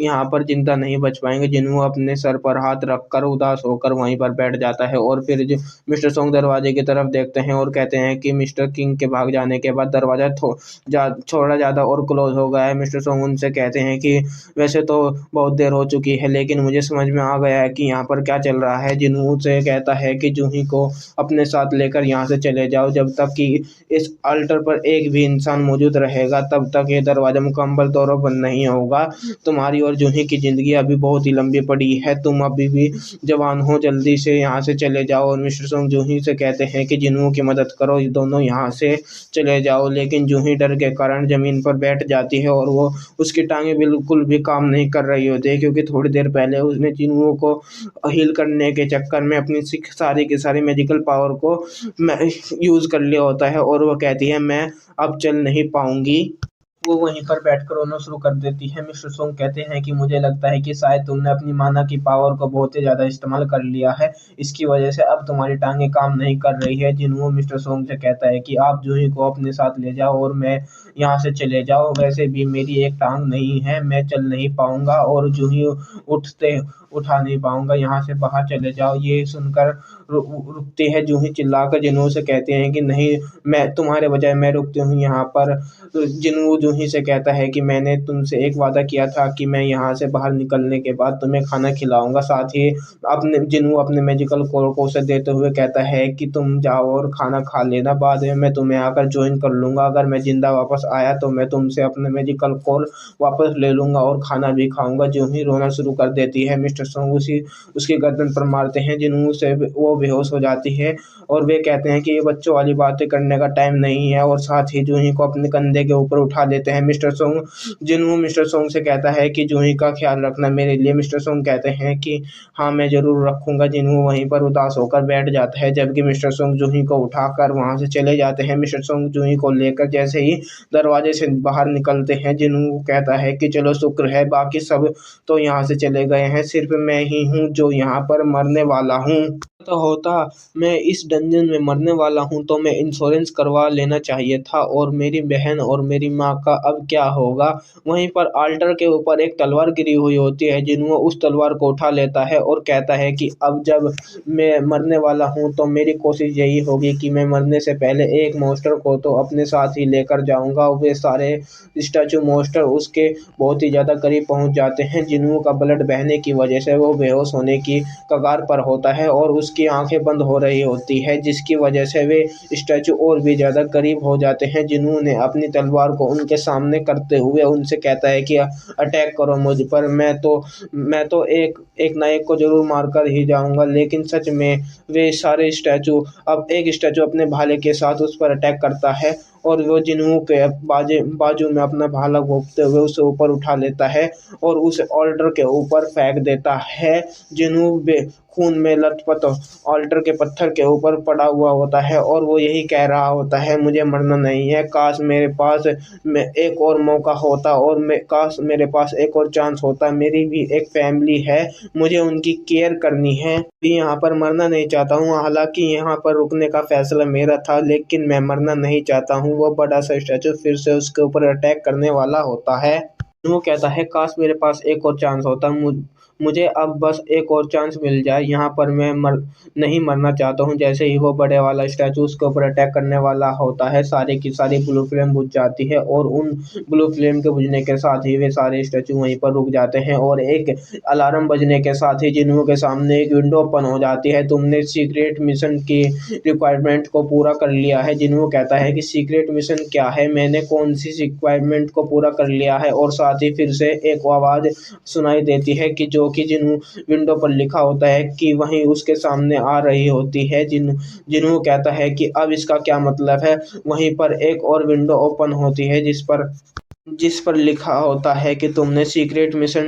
यहाँ पर जिंदा नहीं बच पाएंगे। जिन्हों अपने सर पर हाथ रखकर उदास होकर वहीं पर बैठ जाता है। और फिर जो मिस्टर सोंग दरवाजे की तरफ देखते हैं और कहते हैं कि मिस्टर किंग के भाग जाने के बाद दरवाजा थोड़ा ज़्यादा और क्लोज हो गया है। मिस्टर सोंग उनसे कहते हैं कि वैसे तो बहुत देर हो चुकी है, लेकिन मुझे समझ में आ गया है कि यहाँ पर क्या चल रहा है। जिन्हों से कहता है कि जूही को अपने साथ लेकर यहाँ से चले जाओ। जब तक कि इस अल्टर पर एक भी इंसान मौजूद रहेगा तब तक ये दरवाजा मुकम्मल तौर पर बंद नहीं होगा। तुम्हारी और जूही की ज़िंदगी अभी बहुत ही लंबी पड़ी है, तुम अभी भी जवान हो, जल्दी से यहाँ से चले जाओ। और मिस्टर सोंग जूही से कहते हैं कि जिन्हों की मदद करो, ये दोनों यहाँ से चले जाओ। लेकिन जूही डर के कारण ज़मीन पर बैठ जाती है और वो उसकी टांगें बिल्कुल भी काम नहीं कर रही होती है, क्योंकि थोड़ी देर पहले उसने जिन्हों को हील करने के चक्कर में अपनी सारी की सारी मैजिकल पावर को यूज़ कर लिया होता है। और वो कहती है मैं अब चल नहीं पाऊंगी। वो वहीं पर बैठकर रोना शुरू कर देती है। मिस्टर सोंग कहते हैं कि मुझे लगता है कि शायद तुमने अपनी माना की पावर को बहुत ही ज़्यादा इस्तेमाल कर लिया है। इसकी वजह से अब तुम्हारी टांगें काम नहीं कर रही है। जिन्हों मिस्टर सोंग से कहता है कि आप जूही को अपने साथ ले जाओ और मैं यहाँ से चले जाओ। वैसे भी मेरी एक टांग नहीं है, मैं चल नहीं पाऊंगा और जूही उठते उठा नहीं पाऊंगा। यहाँ से बाहर चले जाओ। ये सुनकर रुकती है जूही चिल्लाकर। जिन्हों से कहते हैं कि नहीं, मैं तुम्हारे बजाय मैं रुकती हूँ यहाँ पर। जिन्हों जूही से कहता है कि मैंने तुमसे एक वादा किया था कि मैं यहाँ से बाहर निकलने के बाद तुम्हें खाना खिलाऊंगा। साथ ही अपने जिन्हों अपने मैजिकल को से देते हुए कहता है कि तुम जाओ और खाना खा लेना, बाद में मैं तुम्हें आकर ज्वाइन कर लूंगा। अगर मैं जिंदा वापस आया तो मैं तुमसे अपने मैजिकल कोर वापस ले लूंगा और खाना भी खाऊंगा। जूही रोना शुरू कर देती है। मिस्टर सोंग उसकी गर्दन पर मारते हैं। जिन्हों से वो बेहोश हो जाती है और वे कहते हैं कि ये बच्चों वाली बातें करने का टाइम नहीं है, और साथ ही जूही को अपने कंधे के ऊपर उठा लेते हैं मिस्टर सोंग। जिन्हों मिस्टर सोंग से कहता है कि जूही का ख्याल रखना मेरे लिए। मिस्टर सोंग कहते हैं कि हाँ, मैं ज़रूर रखूंगा। जिन्हों वहीं पर उदास होकर बैठ जाता है, जबकि मिस्टर सोंग जूही को उठाकर वहां से चले जाते हैं। मिस्टर सोंग जूही को लेकर जैसे ही दरवाजे से बाहर निकलते हैं, जिन्हों कहता है कि चलो शुक्र है, बाकी सब तो यहाँ से चले गए हैं, सिर्फ मैं ही हूँ जो यहाँ पर मरने वाला हूँ। तो होता मैं इस डंजन में मरने वाला हूँ तो मैं इंश्योरेंस करवा लेना चाहिए था। और मेरी बहन और मेरी माँ का अब क्या होगा। वहीं पर आल्टर के ऊपर एक तलवार गिरी हुई होती है। जिन्हों उस तलवार को उठा लेता है और कहता है कि अब जब मैं मरने वाला हूँ तो मेरी कोशिश यही होगी कि मैं मरने से पहले एक मॉन्स्टर को तो अपने साथ ही लेकर जाऊंगा। वे सारे स्टैचू मॉन्स्टर उसके बहुत ही ज़्यादा करीब पहुंच जाते हैं। जिन्हों का ब्लड बहने की वजह से वो बेहोश होने की कगार पर होता है और उसकी आंखें बंद हो रही होती है, जिसकी वजह से वे स्टैचू और भी ज़्यादा करीब हो जाते हैं। जिन्होंने अपनी तलवार को उनके सामने करते हुए उनसे कहता है कि अटैक करो मुझ पर, मैं तो एक ना एक को ज़रूर मार कर ही जाऊंगा। लेकिन सच में वे सारे स्टैचू अब एक स्टैचू अपने भाले के साथ उस पर अटैक करता है और वो जिन्हों के बाजू में अपना भाला घोंपते हुए उसे ऊपर उठा लेता है और उस ऑल्टर के ऊपर फेंक देता है। जिन्हों खून में लथपथ ऑल्टर के पत्थर के ऊपर पड़ा हुआ होता है और वो यही कह रहा होता है, मुझे मरना नहीं है, काश मेरे पास एक और मौका होता और काश मेरे पास एक और चांस होता। मेरी भी एक फैमिली है, मुझे उनकी केयर करनी है। यहाँ पर मरना नहीं चाहता हूँ। हालांकि यहाँ पर रुकने का फैसला मेरा था, लेकिन मैं मरना नहीं चाहता हूँ। वो बड़ा सा स्टैचू फिर से उसके ऊपर अटैक करने वाला होता है। वो कहता है काश मेरे पास एक और चांस होता, मुझे अब बस एक और चांस मिल जाए, यहाँ पर मैं नहीं मरना चाहता हूँ। जैसे ही वो बड़े वाला स्टैचू उसके ऊपर अटैक करने वाला होता है, सारी की सारी ब्लू फ्लेम बुझ जाती है और उन ब्लू फ्लेम के बुझने के साथ ही वे सारे स्टैचू वहीं पर रुक जाते हैं और एक अलार्म बजने के साथ ही जिन्हों के सामने एक विंडो ओपन हो जाती है। तुमने सीक्रेट मिशन की रिक्वायरमेंट को पूरा कर लिया है। जिन्हों कहता है कि सीक्रेट मिशन क्या है, मैंने कौन सी रिक्वायरमेंट को पूरा कर लिया है। और साथ ही फिर से एक आवाज सुनाई देती है कि जो कि जिन्हों विंडो पर लिखा होता है कि वहीं उसके सामने आ रही होती है। जिन्हों कहता है कि अब इसका क्या मतलब है। वहीं पर एक और विंडो ओपन होती है जिस पर लिखा होता है कि तुमने सीक्रेट मिशन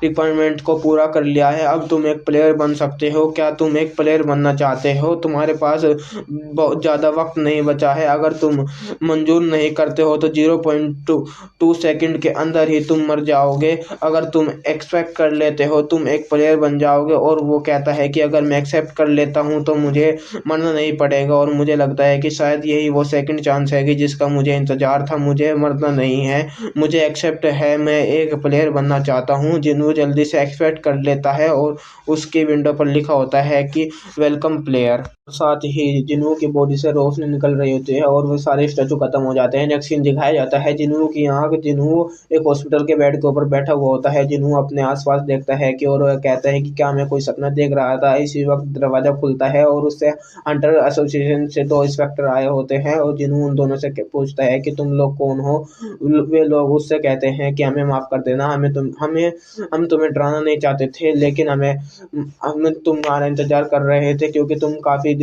रिक्वायरमेंट को पूरा कर लिया है, अब तुम एक प्लेयर बन सकते हो। क्या तुम एक प्लेयर बनना चाहते हो? तुम्हारे पास बहुत ज़्यादा वक्त नहीं बचा है। अगर तुम मंजूर नहीं करते हो तो 0.2 सेकंड के अंदर ही तुम मर जाओगे। अगर तुम एक्सेप्ट कर लेते हो तुम एक प्लेयर बन जाओगे। और वो कहता है कि अगर मैं एक्सेप्ट कर लेता हूँ तो मुझे मरना नहीं पड़ेगा। और मुझे लगता है कि शायद यही वो सेकंड चांस है कि जिसका मुझे इंतज़ार था। मुझे मरना नहीं है, मुझे एक्सेप्ट है, मैं एक प्लेयर बनना चाहता हूँ। जिन्हों जल्दी से एक्सेप्ट कर लेता है और उसकी विंडो पर लिखा होता है कि वेलकम प्लेयर। साथ ही जिन्हों की बॉडी से रोशनी निकल रही होती है और वो सारे स्टैचू खत्म हो जाते हैं। नेक्स्ट सीन दिखाया जाता है जिन्हों की आँख, जिन्हों एक हॉस्पिटल के बेड के ऊपर बैठा हुआ होता है। जिन्हों अपने आसपास देखता है कि और वह कहता है कि क्या मैं कोई सपना देख रहा था। इसी वक्त दरवाजा खुलता है और उससे हंटर एसोसिएशन से 2 इंस्पेक्टर आए होते हैं और जिन्हों उन दोनों से पूछता है कि तुम लोग कौन हो। वे लोग उससे कहते हैं कि हमें माफ़ कर देना, हम तुम्हें डराना नहीं चाहते थे, लेकिन हम तुम्हारा इंतजार कर रहे थे क्योंकि तुम 3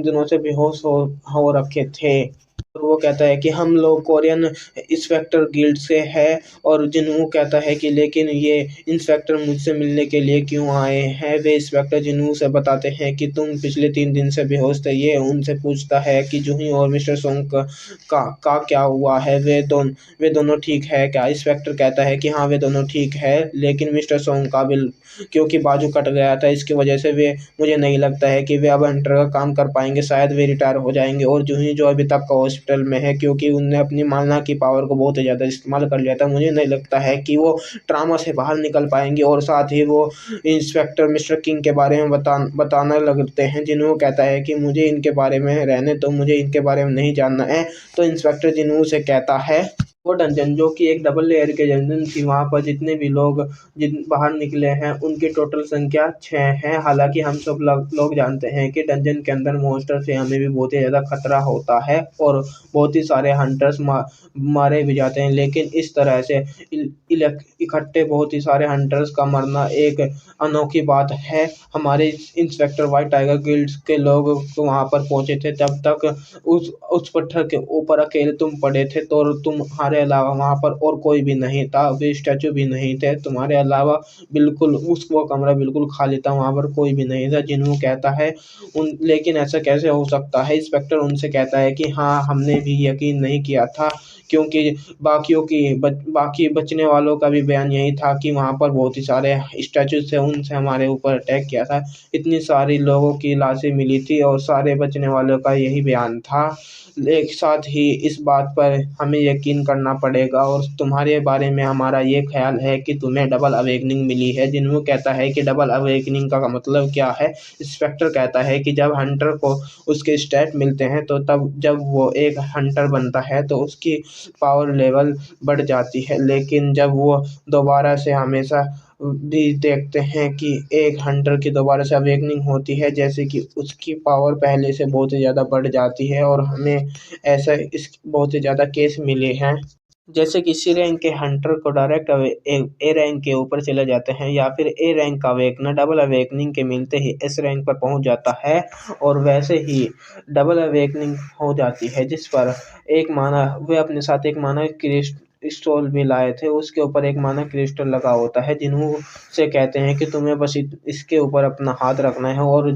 दिनों से बेहोश हो रखे थे। और वो कहता है कि हम लोग कोरियन इंस्पेक्टर गिल्ड से है। और जिन्हों कहता है कि लेकिन ये इंस्पेक्टर मुझसे मिलने के लिए क्यों आए हैं। वे इंस्पेक्टर जिन्हों से बताते हैं कि तुम पिछले 3 दिन से बेहोश थे। ये उनसे पूछता है कि जूही और मिस्टर सोंग का क्या हुआ है, वे दोनों ठीक है क्या। इंस्पेक्टर कहता है कि हाँ वे दोनों ठीक है, लेकिन मिस्टर सोंग का बिल क्योंकि बाजू कट गया था इसकी वजह से मुझे नहीं लगता है कि वे अब हंटर का काम कर पाएंगे। शायद वे रिटायर हो जाएंगे। और जूही जो अभी तक हॉस्पिटल में है क्योंकि उनने अपनी मालना की पावर को बहुत ज़्यादा इस्तेमाल कर लिया था, मुझे नहीं लगता है कि वो ट्रामा से बाहर निकल पाएंगे। और साथ ही वो इंस्पेक्टर मिस्टर किंग के बारे में बताने लगते हैं। जिन्हों कहता है कि मुझे इनके बारे में रहने तो मुझे इनके बारे में नहीं जानना है। तो इंस्पेक्टर जिन्हों से कहता है वो डंजन जो कि एक डबल लेयर के डंजन थी, वहाँ पर जितने भी लोग बाहर निकले हैं उनकी टोटल संख्या 6 है। हालांकि हम सब लोग जानते हैं कि डंजन के अंदर मॉन्स्टर से हमें भी बहुत ही ज़्यादा खतरा होता है और बहुत ही सारे हंटर्स मारे भी जाते हैं। लेकिन इस तरह से इकट्ठे बहुत ही सारे हंटर्स का मरना एक अनोखी बात है। हमारे इंस्पेक्टर वाइट टाइगर गिल्ड के लोग वहाँ पर पहुंचे थे, तब तक उस पत्थर के ऊपर अकेले तुम पड़े थे। तो तुम्हारे अलावा वहाँ पर और कोई भी नहीं था, वे स्टैचू भी नहीं थे तुम्हारे अलावा। बिल्कुल वो कमरा बिल्कुल खाली था, वहाँ पर कोई भी नहीं था। जिन्हों कहता है लेकिन ऐसा कैसे हो सकता है। इंस्पेक्टर उनसे कहता है कि हाँ हमने भी यकीन नहीं किया था क्योंकि बाकी बचने वालों का भी बयान यही था कि वहाँ पर बहुत ही सारे स्टैचूज थे, उनसे हमारे ऊपर अटैक किया था। इतनी सारी लोगों की लाशें मिली थी और सारे बचने वालों का यही बयान था। एक साथ ही इस बात पर हमें यकीन करना पड़ेगा और तुम्हारे बारे में हमारा ये ख्याल है कि तुम्हें डबल अवेकनिंग मिली है। जिन्हों कहता है कि डबल अवेकनिंग का मतलब क्या है। इंस्पेक्टर कहता है कि जब हंटर को उसके स्टैट मिलते हैं तो तब जब वो एक हंटर बनता है तो उसकी पावर लेवल बढ़ जाती है, लेकिन जब वो दोबारा से हमेशा भी देखते हैं कि एक हंटर की दोबारा से अवेकनिंग होती है जैसे कि उसकी पावर पहले से बहुत ही ज़्यादा बढ़ जाती है। और हमें ऐसा इस बहुत ही ज़्यादा केस मिले हैं जैसे कि सी रैंक के हंटर को डायरेक्ट ए रैंक के ऊपर चले जाते हैं या फिर ए रैंक का अवेकनर डबल अवेकनिंग के मिलते ही एस रैंक पर पहुंच जाता है। और वैसे ही डबल अवेकनिंग हो जाती है जिस पर वे अपने साथ एक माना क्रिस्टल भी लाए थे, उसके ऊपर एक माना क्रिस्टल लगा होता है। जिन्हों से कहते हैं कि तुम्हें बस इसके ऊपर अपना हाथ रखना है और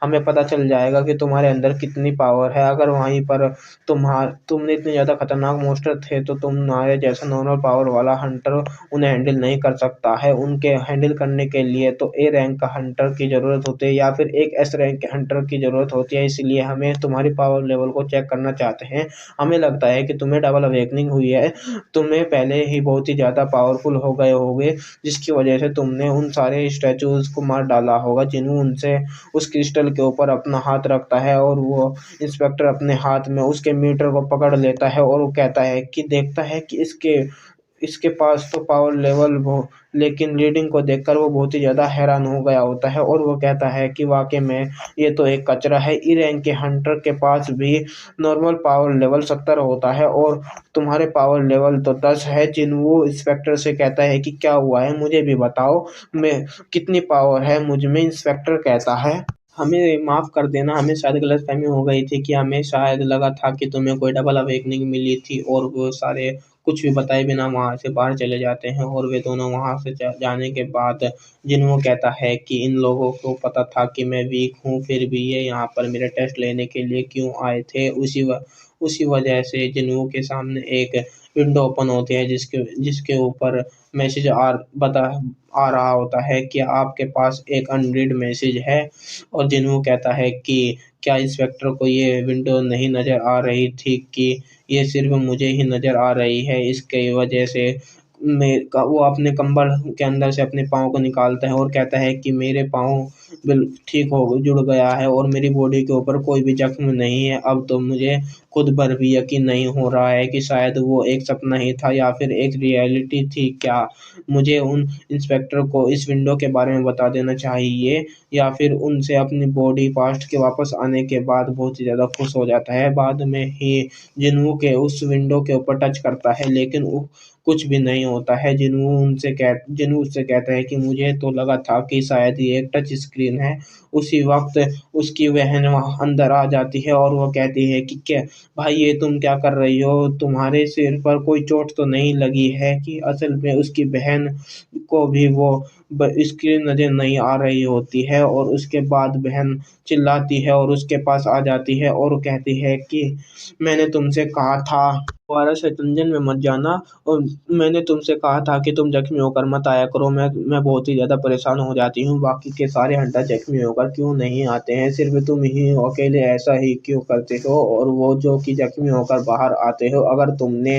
हमें पता चल जाएगा कि तुम्हारे अंदर कितनी पावर है। अगर वहीं पर तुमने इतने ज़्यादा खतरनाक मॉन्स्टर थे तो तुम्हारे जैसा नॉर्मल पावर वाला हंटर उन्हें हैंडल नहीं कर सकता है। उनके हैंडल करने के लिए तो ए रैंक का हंटर की ज़रूरत होती है या फिर एक एस रैंक के हंटर की ज़रूरत होती है। इसलिए हमें तुम्हारी पावर लेवल को चेक करना चाहते हैं। हमें लगता है कि तुम्हें डबल अवेकनिंग हुई है, तुम्हें तुम्हें पहले ही बहुत ही ज़्यादा पावरफुल हो गए होगे, जिसकी वजह से तुमने उन सारे स्टैचूज़ को मार डाला होगा। जिन्हों उनसे उस क्रिस्टल के ऊपर अपना हाथ रखता है और वो इंस्पेक्टर अपने हाथ में उसके मीटर को पकड़ लेता है और वो कहता है कि देखता है कि इसके इसके पास तो पावर लेवल वो, लेकिन रीडिंग को देखकर वो बहुत ही ज़्यादा हैरान हो गया होता है और वो कहता है कि वाक़ई में ये तो एक कचरा है। ई रैंक के हंटर के पास भी नॉर्मल पावर लेवल 70 होता है और तुम्हारे पावर लेवल तो 10 है। जिन्हों इंस्पेक्टर से कहता है कि क्या हुआ है मुझे भी बताओ, मैं कितनी पावर है मुझ में। इंस्पेक्टर कहता है, हमें माफ़ कर देना, हमें शायद गलतफ़हमी हो गई थी कि हमें शायद लगा था कि तुम्हें कोई डबल अवेकनिंग मिली थी। और वो सारे कुछ भी बताए बिना वहाँ से बाहर चले जाते हैं और वे दोनों वहाँ से जाने के बाद जिन्हों कहता है कि इन लोगों को पता था कि मैं वीक हूँ, फिर भी ये यहाँ पर मेरे टेस्ट लेने के लिए क्यों आए थे। उसी वजह से जिन्हों के सामने एक विंडो ओपन होती है जिसके जिसके ऊपर मैसेज आ रहा होता है कि आपके पास एक अनरीड मैसेज है। और जिन्हों कहता है कि क्या इंस्पेक्टर को ये विंडो नहीं नज़र आ रही थी कि ये सिर्फ मुझे ही नज़र आ रही है। इसकी वजह से वो अपने कंबल के अंदर से अपने पाँव को निकालता है और कहता है कि मेरे पाँव ठीक हो जुड़ गया है और मेरी बॉडी के ऊपर कोई भी जख्म नहीं है। अब तो मुझे खुद पर भी यकीन नहीं हो रहा है कि शायद वो एक सपना ही था या फिर एक रियलिटी थी। क्या मुझे उन इंस्पेक्टर को इस विंडो के बारे में बता देना चाहिए या फिर उनसे अपनी बॉडी पास्ट के वापस आने के बाद बहुत ही ज़्यादा खुश हो जाता है। बाद में ही जिन्हों के उस विंडो के ऊपर टच करता है लेकिन वो कुछ भी नहीं होता है। जिन्हों उससे कहता है कि मुझे तो लगा था कि शायद ये एक टच स्क्रीन है। उसी वक्त उसकी बहन वहाँ अंदर आ जाती है और वो कहती है कि क्या भाई ये तुम क्या कर रही हो, तुम्हारे सिर पर कोई चोट तो नहीं लगी है। कि असल में उसकी बहन को भी वो स्क्रीन नज़र नहीं आ रही होती है और उसके बाद बहन चिल्लाती है और उसके पास आ जाती है और कहती है कि मैंने तुमसे कहा था दोबारा शतरंजन में मत जाना और मैंने तुमसे कहा था कि तुम जख्मी होकर मत आया करो। मैं बहुत ही ज़्यादा परेशान हो जाती हूँ, बाकी के सारे हंटर जख्मी होकर क्यों नहीं आते हैं, सिर्फ तुम ही अकेले ऐसा ही क्यों करते हो। और वो जो कि जख्मी होकर बाहर आते हो, अगर तुमने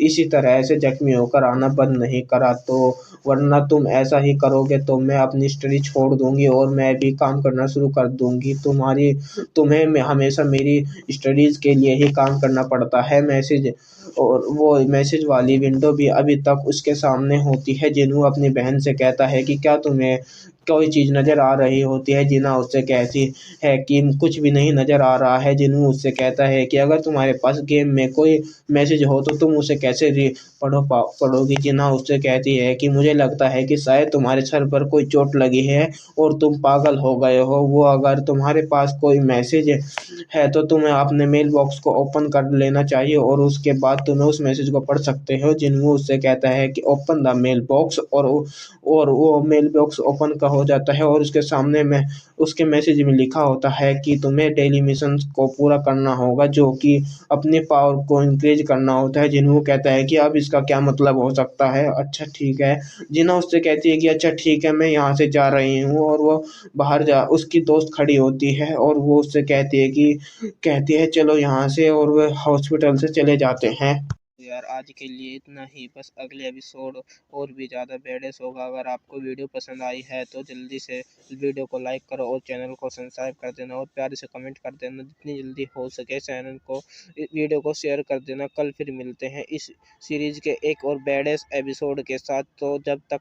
इसी तरह से जख्मी होकर आना बंद नहीं करा तो वरना तुम ऐसा ही करोगे तो मैं अपनी स्टडी छोड़ दूंगी और मैं भी काम करना शुरू कर दूंगी। तुम्हें हमेशा मेरी स्टडीज़ के लिए ही काम करना पड़ता है। मैसेज और वो मैसेज वाली विंडो भी अभी तक उसके सामने होती है। जिन्हों अपनी बहन से कहता है कि क्या तुम्हें कोई चीज़ नज़र आ रही होती है। जिन्ना उससे कहती है कि कुछ भी नहीं नज़र आ रहा है। जिन्हों उससे कहता है कि अगर तुम्हारे पास गेम में कोई मैसेज हो तो तुम उसे कैसे पढ़ोगी। जिन्ना उससे कहती है कि मुझे लगता है कि शायद तुम्हारे सर पर कोई चोट लगी है और तुम पागल हो गए हो। वो अगर तुम्हारे पास कोई मैसेज है तो तुम्हें अपने मेल बॉक्स को ओपन कर लेना चाहिए और उसके बाद तुम्हें उस मैसेज को पढ़ सकते हो। जिन्हों उससे कहता है कि ओपन द मेल बॉक्स और वो मेल बॉक्स ओपन का हो जाता है और उसके सामने में उसके मैसेज में लिखा होता है कि तुम्हें डेली मिशन को पूरा करना होगा, जो कि अपने पावर को इंक्रीज करना होता है। जिन्हों कहता है कि अब इसका क्या मतलब हो सकता है। अच्छा ठीक है। जिन्ना उससे कहती है कि अच्छा ठीक है मैं यहाँ से जा रही हूँ और वो बाहर जा उसकी दोस्त खड़ी होती है और वो उससे कहती है चलो यहाँ से, और वे हॉस्पिटल से चले जाते हैं। यार आज के लिए इतना ही, बस अगले एपिसोड और भी ज़्यादा बेडेस होगा। अगर आपको वीडियो पसंद आई है तो जल्दी से वीडियो को लाइक करो और चैनल को सब्सक्राइब कर देना और प्यारे से कमेंट कर देना। जितनी जल्दी हो सके चैनल को वीडियो को शेयर कर देना। कल फिर मिलते हैं इस सीरीज़ के एक और बेडेस एपिसोड के साथ। तो जब तक